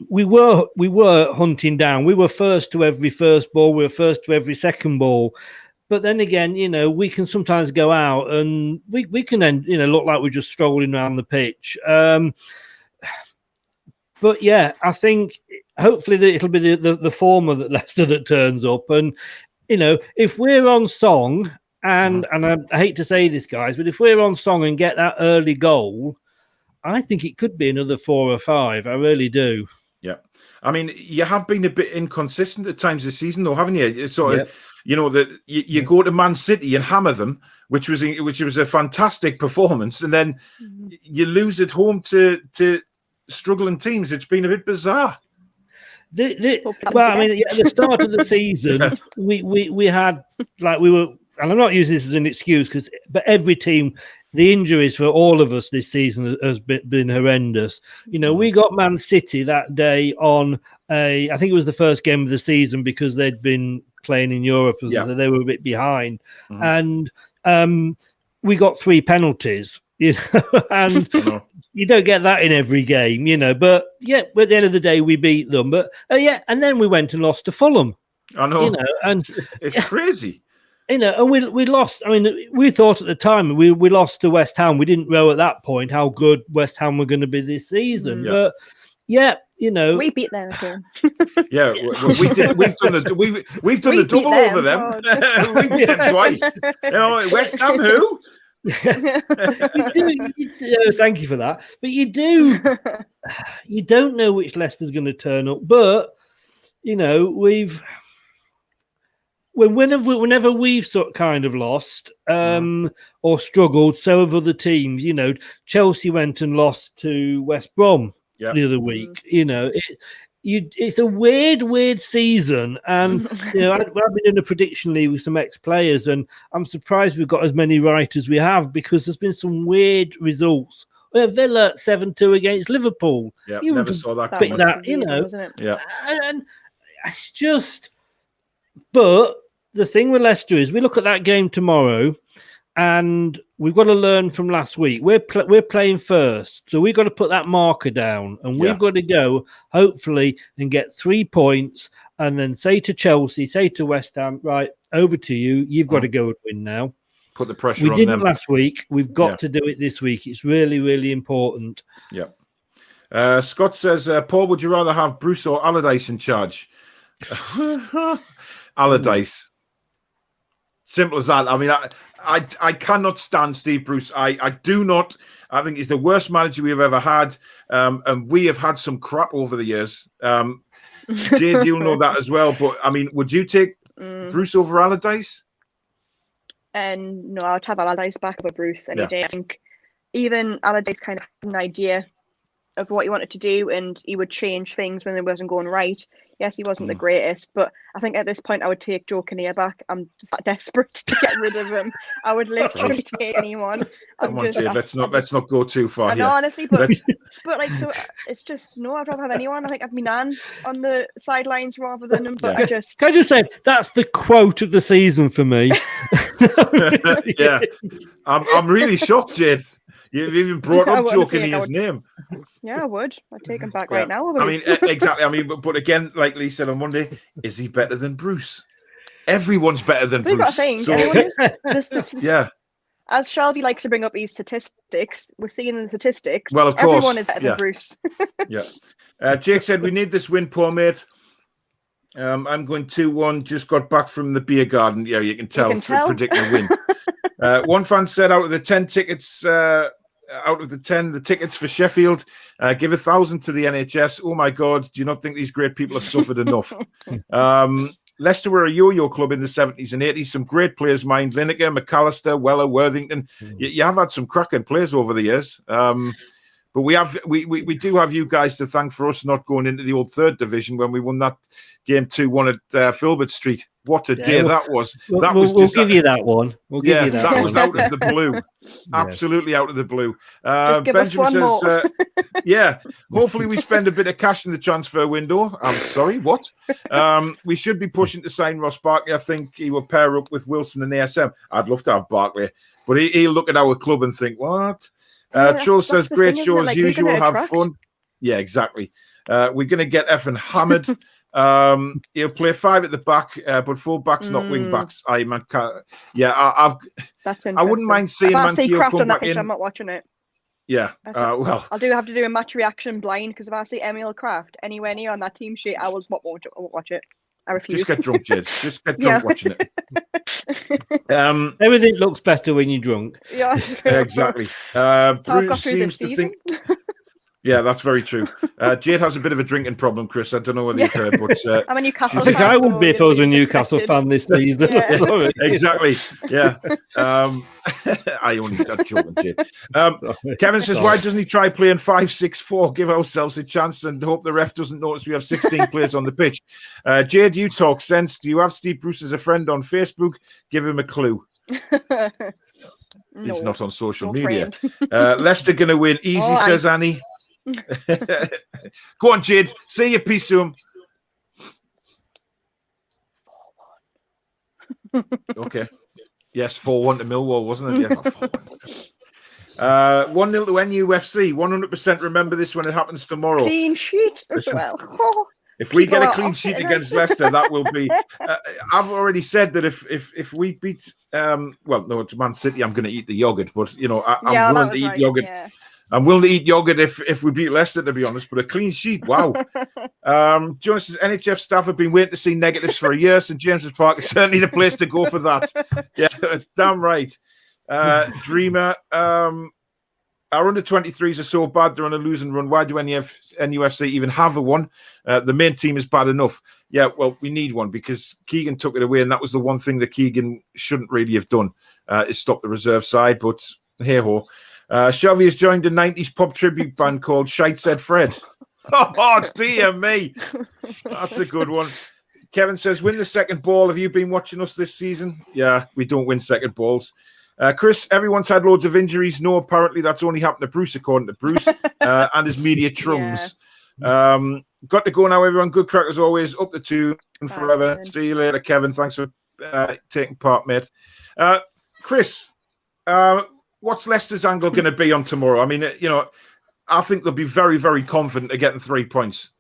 we were hunting down. We were first to every first ball. We were first to every second ball. But then again, you know, we can sometimes go out and we can then, you know, look like we're just strolling around the pitch. But yeah, I think hopefully it'll be the former that Leicester that turns up. And, you know, if we're on song, and I hate to say this, guys, but if we're on song and get that early goal, I think it could be another 4 or 5. I really do. Yeah. I mean, you have been a bit inconsistent at times this season, though, haven't you? It's sort of, you know, that you go to Man City and hammer them, which was a fantastic performance, and then you lose at home to struggling teams. It's been a bit bizarre. Well, I mean, at the start of the season, we had, like, we were, and I'm not using this as an excuse, but every team, the injuries for all of us this season has been horrendous. You know, we got Man City that day on I think it was the first game of the season because they'd been playing in Europe, so they were a bit behind, and we got 3 penalties. You know, and you don't get that in every game, you know. But yeah, at the end of the day, we beat them. But and then we went and lost to Fulham. I know, you know, and it's crazy. You know, and we lost. I mean, we thought at the time we lost to West Ham. We didn't know at that point how good West Ham were going to be this season. But yeah, you know, we beat them again. Yeah, we did. We've done the double over them. We beat them twice. You know, West Ham who? you do, thank you for that. But you don't know which Leicester's going to turn up. But you know, whenever we've sort of kind of lost or struggled, so have other teams. You know, Chelsea went and lost to West Brom the other week. You know, it's a weird season, and you know, I've been in a prediction league with some ex-players, and I'm surprised we've got as many right as we have because there's been some weird results. Villa 7-2 against Liverpool. Yeah, never saw that coming. You know, and it's just. But the thing with Leicester is we look at that game tomorrow and we've got to learn from last week. We're playing first, so we've got to put that marker down and we've got to go, hopefully, and get 3 points and then say to Chelsea, say to West Ham, right, over to you. You've got to go and win now. Put the pressure on them. We didn't last week. We've got to do it this week. It's really, really important. Yeah. Scott says, Paul, would you rather have Bruce or Allardyce in charge? Allardyce. Simple as that. I mean, I cannot stand Steve Bruce. I do not. I think he's the worst manager we've ever had. And we have had some crap over the years. Jayde, you'll know that as well. But, I mean, would you take Bruce over Allardyce? And no, I'd have Allardyce back over Bruce any day. I think even Allardyce kind of had an idea of what he wanted to do, and he would change things when it wasn't going right. Yes, he wasn't the greatest, but I think at this point I would take Joe Kinnear back. I'm just that desperate to get rid of him. I would literally take anyone. Come on, Jayde, let's not go too far here. Honestly, but like, so it's just no. I'd rather have anyone. I think I'd be Nan on the sidelines rather than him. But can I just say that's the quote of the season for me? Yeah, I'm really shocked, Jayde. You've even brought up Joe Kinnear's name. Yeah, I would. I'd take him back right now. I mean, exactly. I mean, but again, like Lee said on Monday, is he better than Bruce? Everyone's better than Bruce. Got a thing. Yeah. As Shelby likes to bring up these statistics, we're seeing in the statistics. Well, of course. Everyone is better than Bruce. Jake said, we need this win, poor mate. I'm going 2-1. Just got back from the beer garden. Yeah, you can tell. Predicting a win. One fan said, out of the 10 tickets, the tickets for Sheffield, give 1,000 to the NHS. Oh my God, do you not think these great people have suffered enough? Leicester were a yo-yo club in the 70s and 80s. Some great players, mind Lineker, McAllister, Weller, Worthington. You have had some cracking players over the years. But we do have you guys to thank for us not going into the old third division when we won that game 2-1 at Filbert Street. What a day that was. That we'll, was we'll just give you that one. We'll give you that that one. was out of the blue. Absolutely out of the blue. Just give us Benjamin one says, more. yeah, hopefully we spend a bit of cash in the transfer window. I'm sorry, what? We should be pushing to sign Ross Barkley. I think he will pair up with Wilson and ASM. I'd love to have Barkley, but he'll look at our club and think, what? Charles says, great show as usual. Have fun. Yeah, exactly. We're going to get effing hammered. He'll play 5 at the back, but full backs, not wing backs. That's I wouldn't mind seeing if I see Mankio Kraft come on that back pitch, in. I'm not watching it. Yeah, well, I'll have to do a match reaction blind because if I see Emil Kraft anywhere near on that team sheet, I won't watch it. I refuse. just get drunk, Jayde. Just get drunk watching it. Everything looks better when you're drunk. Yeah, exactly. Bruce seems to think. Yeah, that's very true. Jayde has a bit of a drinking problem, Chris. I don't know whether you've heard, but I'm a Newcastle I think fan, I would be if I was a it's Newcastle expected. fan this season. Yeah. Sorry. exactly. Yeah. I only got joking, Jayde. Kevin says, why doesn't he try playing 5-6-4? Give ourselves a chance and hope the ref doesn't notice we have 16 players on the pitch. Jayde, you talk sense. Do you have Steve Bruce as a friend on Facebook? Give him a clue. He's not on social media. Leicester going to win easy, says Annie. Go on, Jayde. Say your piece to him. 4-1. Okay. Yes, 4-1 to Millwall, wasn't it? Yeah, 1-0 to NUFC. 100% remember this when it happens tomorrow. Clean sheet as Listen, well. if we get a clean sheet against Leicester, that will be. I've already said that if we beat, well, no, it's Man City, I'm going to eat the yogurt, but you know, I'm willing to eat yogurt. Yeah. I'm willing to eat yogurt if we beat Leicester, to be honest. But a clean sheet, wow. Jonas says NHF staff have been waiting to see negatives for a year. St James's Park is certainly the place to go for that. Yeah, damn right. Dreamer. Our under-23s are so bad, they're on a losing run. Why do NUFC even have a one? The main team is bad enough. Yeah, well, we need one because Keegan took it away, and that was the one thing that Keegan shouldn't really have done, is stop the reserve side, but hey-ho. Shelby has joined a 90s pub tribute band called Shite Said Fred. Oh, dear me. That's a good one. Kevin says, win the second ball. Have you been watching us this season? Yeah, we don't win second balls. Chris, everyone's had loads of injuries. No, apparently that's only happened to Bruce, according to Bruce, and his media trums. Yeah. Got to go now, everyone. Good crack as always. Up the 2 and forever. Kevin. See you later, Kevin. Thanks for taking part, mate. Chris, what's Leicester's angle going to be on tomorrow? I mean, you know, I think they'll be very, very confident of getting 3 points.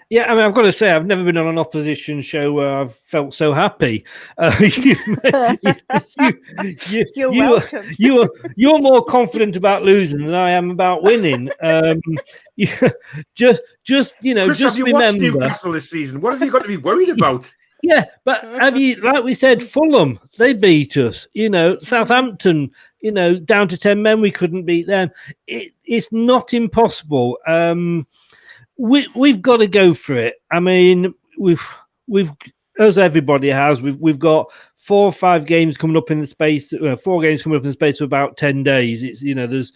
Yeah, I mean, I've got to say, I've never been on an opposition show where I've felt so happy. You're welcome. You're more confident about losing than I am about winning. Just you know, Chris, just have you watched Newcastle this season? What have you got to be worried about? Yeah, but have you, like we said, Fulham, they beat us. You know, Southampton, you know, down to 10 men, we couldn't beat them. It's not impossible. We've got to go for it. I mean, we've as everybody has, we've got 4 or 5 games coming up in the space. 4 games coming up in the space of about 10 days. It's, you know, there's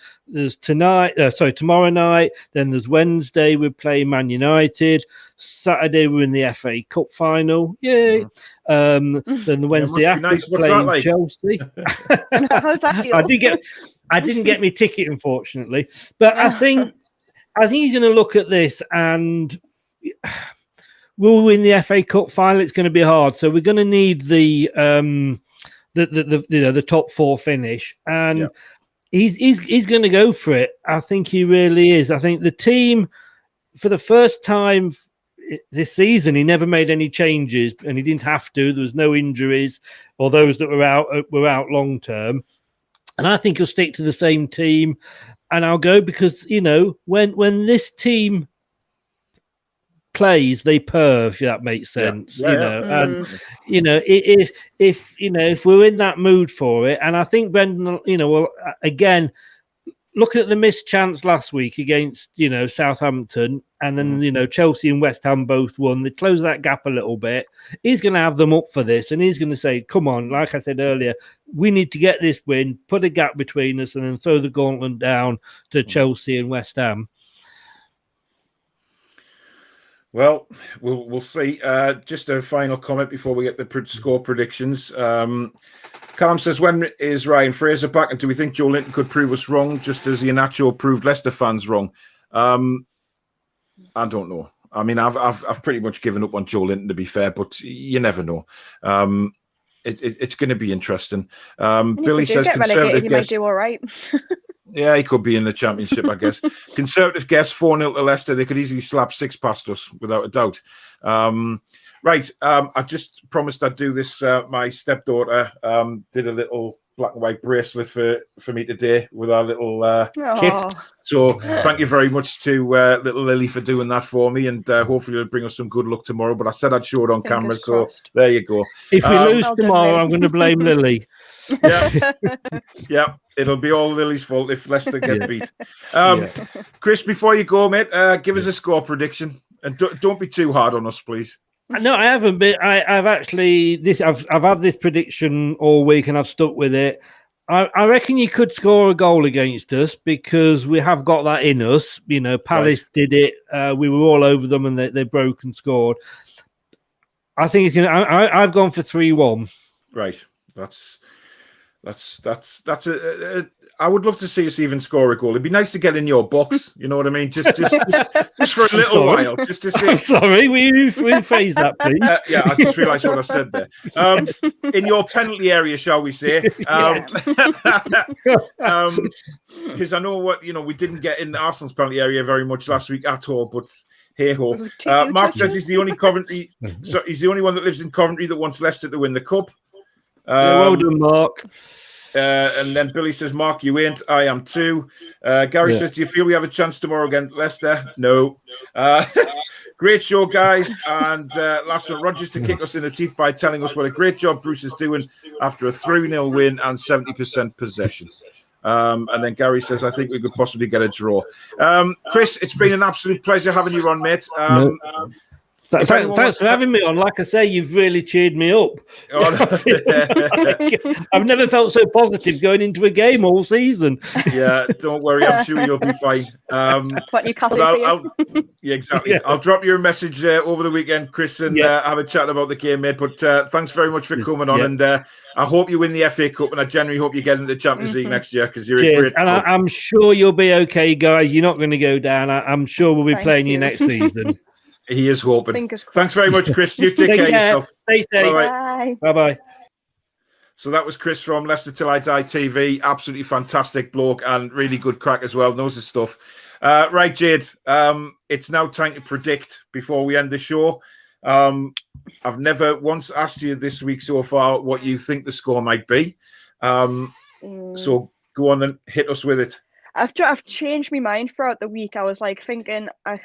tomorrow night. Then there's Wednesday. We're playing Man United. Saturday we're in the FA Cup final. Yay! Then the Wednesday after we're playing Chelsea. How's that feel? I didn't get my ticket, unfortunately, but I think he's going to look at this and we'll win the FA Cup final. It's going to be hard, so we're going to need the top 4 finish, and he's going to go for it. I think he really is. I think the team, for the first time this season, he never made any changes, and he didn't have to. There was no injuries, or those that were out long term, and I think he'll stick to the same team. And I'll go because, you know, when this team plays, they perv, if that makes sense. And you know, if we're in that mood for it, and I think Brendan, you know, well, again, looking at the missed chance last week against, you know, Southampton, and then, you know, Chelsea and West Ham both won. They closed that gap a little bit. He's going to have them up for this, and he's going to say, come on, like I said earlier, we need to get this win, put a gap between us, and then throw the gauntlet down to Chelsea and West Ham. Well, we'll see. Just a final comment before we get the score predictions. Callum says, when is Ryan Fraser back? And do we think Joe Linton could prove us wrong, just as Iheanacho proved Leicester fans wrong? I don't know. I mean, I've pretty much given up on Joe Linton, to be fair, but you never know. It's going to be interesting. Billy says, conservative you guess. might do all right. Yeah, he could be in the Championship, I guess. Conservative guess 4-0 to Leicester. They could easily slap 6 past us, without a doubt. Right. I just promised I'd do this. My stepdaughter did a little black and white bracelet for me today with our little kit. So thank you very much to little Lily for doing that for me, and hopefully it'll bring us some good luck tomorrow. But I said I'd show it on camera, so there you go. If we lose tomorrow, I'm going to blame Lily. Yeah, yeah, it'll be all Lily's fault if Leicester get beat. Chris, before you go, mate, give us a score prediction, and don't be too hard on us, please. No, I haven't been. I've actually I've had this prediction all week, and I've stuck with it. I reckon you could score a goal against us because we have got that in us. You know, Palace did it. We were all over them, and they broke and scored. I think it's gonna. I've gone for 3-1. Right. That's I would love to see us even score a goal. It'd be nice to get in your box. You know what I mean? Just for a little while, just to see. Sorry, will you rephrase that, please? Yeah, I just realised what I said there. In your penalty area, shall we say? Because I know we didn't get in Arsenal's penalty area very much last week at all. But hey ho, Mark says he's the only Coventry. So he's the only one that lives in Coventry that wants Leicester to win the cup. Well done, Mark. And then Billy says, Mark, you ain't. I am too. Gary says, do you feel we have a chance tomorrow against Leicester? No. Great show, guys. And last one, Rogers to kick us in the teeth by telling us what a great job Bruce is doing after a 3-0 win and 70% possession. And then Gary says, I think we could possibly get a draw. Chris, it's been an absolute pleasure having you on, mate. Thanks for having me on. Like I say, you've really cheered me up. I've never felt so positive going into a game all season. Yeah, don't worry. I'm sure you'll be fine. That's what Newcastle yeah, exactly. Yeah. I'll drop you a message over the weekend, Chris, and have a chat about the game, mate. But thanks very much for coming on. And I hope you win the FA Cup, and I genuinely hope you get into the Champions League next year because you're a great club. And I'm sure you'll be okay, guys. You're not going to go down. I'm sure we'll be playing you next season. He is hoping. Thanks very much, Chris. You take care of yourself. Stay safe. Bye. Bye-bye. So that was Chris from Leicester Till I Die TV. Absolutely fantastic bloke and really good crack as well. Knows his stuff. Right, Jayde. It's now time to predict before we end the show. I've never once asked you this week so far what you think the score might be. So go on and hit us with it. I've changed my mind throughout the week. I was like thinking, I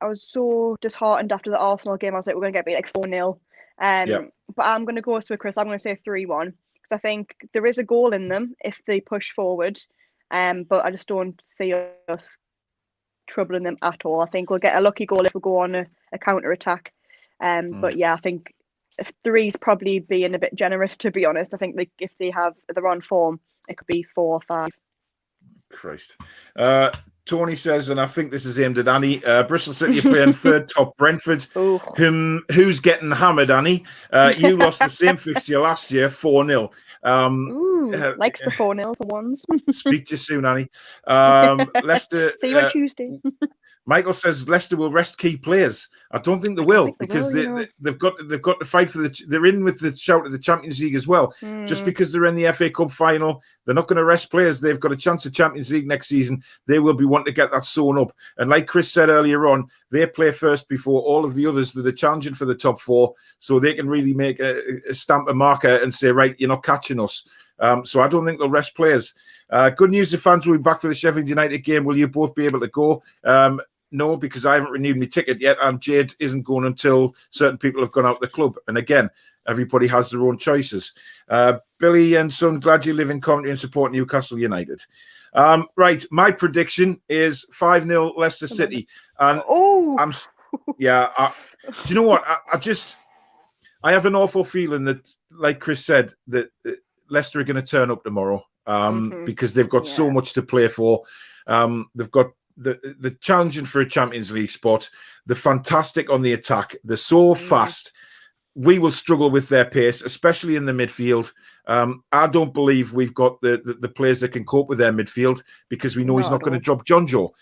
was so disheartened after the Arsenal game. I was like, we're going to get beat like 4-0. But I'm going to go with Chris. I'm going to say 3-1 because I think there is a goal in them if they push forward. But I just don't see us troubling them at all. I think we'll get a lucky goal if we go on a counter attack. But yeah, I think 3's probably being a bit generous, to be honest. I think if they're on form, it could be 4 or 5. Christ. Tony says, and I think this is aimed at Annie, Bristol City are playing third top Brentford. Who's getting hammered, Annie? You lost the same fixture last year, 4-0. Likes the 4-0 for once. Speak to you soon, Annie. Leicester. See you on Tuesday. Michael says Leicester will rest key players. I don't think they will because they've got to fight for they're in with the shout of the Champions League as well. Just because they're in the FA Cup final, they're not going to rest players. They've got a chance of Champions League next season. They will be wanting to get that sewn up. And like Chris said earlier on, they play first before all of the others that are challenging for the top 4, so they can really make a stamp a marker and say, right, you're not catching us. So I don't think they'll rest players. Good news, the fans will be back for the Sheffield United game. Will you both be able to go? No, because I haven't renewed my ticket yet, and Jayde isn't going until certain people have gone out the club. And again, everybody has their own choices. Billy and son, glad you live in Coventry and support Newcastle United. Right, my prediction is 5-0 Leicester City. And do you know what? I have an awful feeling that, like Chris said, that Leicester are going to turn up tomorrow because they've got so much to play for. They've got the challenging for a Champions League spot. They're fantastic on the attack. They're so fast. We will struggle with their pace, especially in the midfield. I don't believe we've got the players that can cope with their midfield, because we know he's not going to drop John Joe.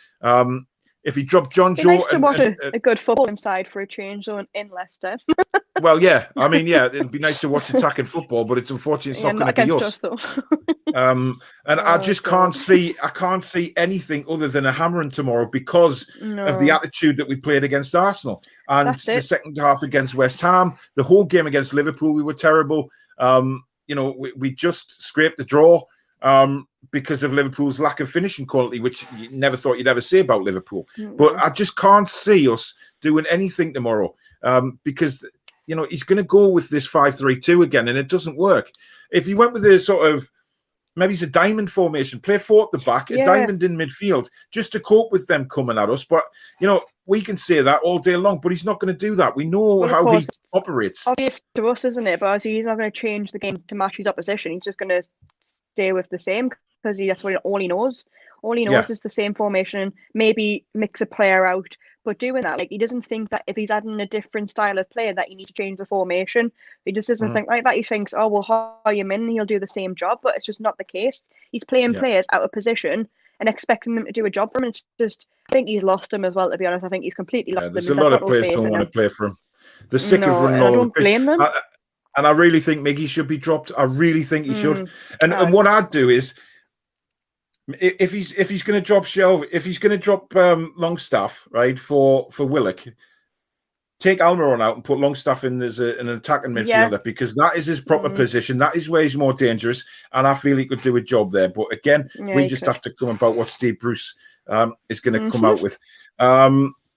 If he dropped John Joe, nice to watch a good football inside for a change zone in Leicester. Well, yeah, I mean, yeah, it'd be nice to watch attacking football, but it's unfortunate it's not going to be us. Though. And I just can't see anything other than a hammering tomorrow because of the attitude that we played against Arsenal and the second half against West Ham. The whole game against Liverpool, we were terrible. We just scraped the draw because of Liverpool's lack of finishing quality, which you never thought you'd ever say about Liverpool. But I just can't see us doing anything tomorrow because he's going to go with this 5-3-2 again, and it doesn't work. If he went with a sort of, maybe it's a diamond formation, play 4 at the back, a diamond in midfield, just to cope with them coming at us. But, we can say that all day long, but he's not going to do that. We know how he operates. Obvious to us, isn't it? But he's not going to change the game to match his opposition. He's just going to stay with the same because that's all he knows. All he knows is the same formation, maybe mix a player out. But doing that, he doesn't think that if he's adding a different style of play that he needs to change the formation. He just doesn't think like that. He thinks, oh, we'll hire him in and he'll do the same job. But it's just not the case. He's playing players out of position and expecting them to do a job for him. It's just, I think he's lost him as well, to be honest. I think he's completely lost him. There's a lot of players don't want to play for him. They're sick of running all over the pitch. Blame them. And I really think Miggy should be dropped. I really think he should. And what I'd do is, if he's going to drop Longstaff, right, for Willock, take Almiron out and put Longstaff in as an attacking midfielder because that is his proper position. That is where he's more dangerous, and I feel he could do a job there. But again, we just have to come about what Steve Bruce is going to come out with.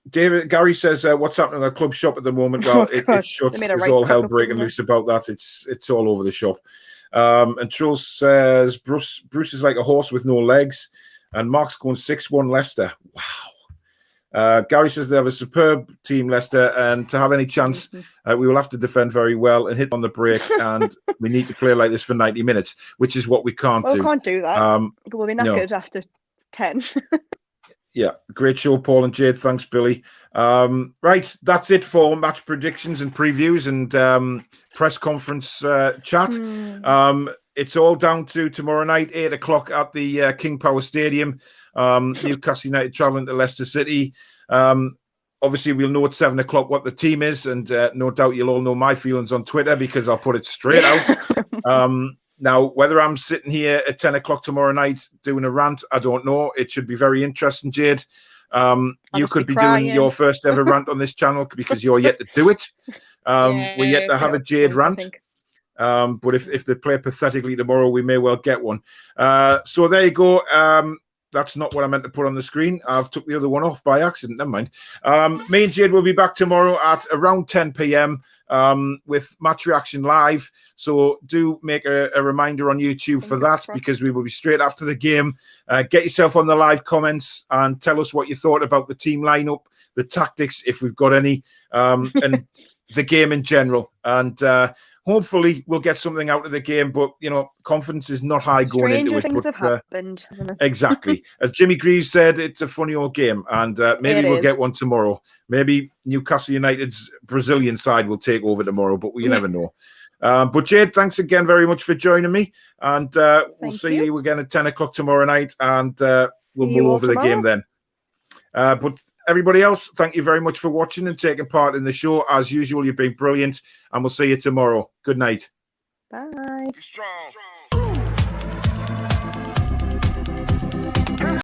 Gary says, "What's happening at the club shop at the moment?" Well, it's shut. There's all hell breaking loose about that. It's all over the shop. And Truls says Bruce is like a horse with no legs, and Mark's going 6-1 Leicester. Wow. Gary says they have a superb team, Leicester, and to have any chance, we will have to defend very well and hit on the break, and we need to play like this for 90 minutes, which is what we can't do. We can't do that. We'll be knackered after 10. Yeah, great show, Paul and Jade. Thanks, Billy. Right, that's it for match predictions and previews and press conference chat. It's all down to tomorrow night, 8 o'clock at the King Power Stadium. Newcastle United travelling to Leicester City. Obviously, we'll know at 7 o'clock what the team is, and no doubt you'll all know my feelings on Twitter because I'll put it straight out. Now, whether I'm sitting here at 10 o'clock tomorrow night doing a rant, I don't know. It should be very interesting, Jade. You could be doing your first ever rant on this channel because you're yet to do it. We're yet to have a Jade rant. But if they play pathetically tomorrow, we may well get one. So there you go. That's not what I meant to put on the screen. I've took the other one off by accident. Never mind. Me and Jade will be back tomorrow at around 10 p.m. With Match Reaction Live. So do make a reminder on YouTube for that because we will be straight after the game. Get yourself on the live comments and tell us what you thought about the team lineup, the tactics, if we've got any, and the game in general. And hopefully we'll get something out of the game, but confidence is not high going into it. Stranger things have happened. Exactly. As Jimmy Greaves said, it's a funny old game, and maybe we'll get one tomorrow. Maybe Newcastle United's Brazilian side will take over tomorrow, but we never know. But Jade, thanks again very much for joining me, and we'll see you again at 10 o'clock tomorrow night, and we'll mull over the game then. But everybody else, thank you very much for watching and taking part in the show. As usual, you've been brilliant, and we'll see you tomorrow. Good night. Bye. Be strong.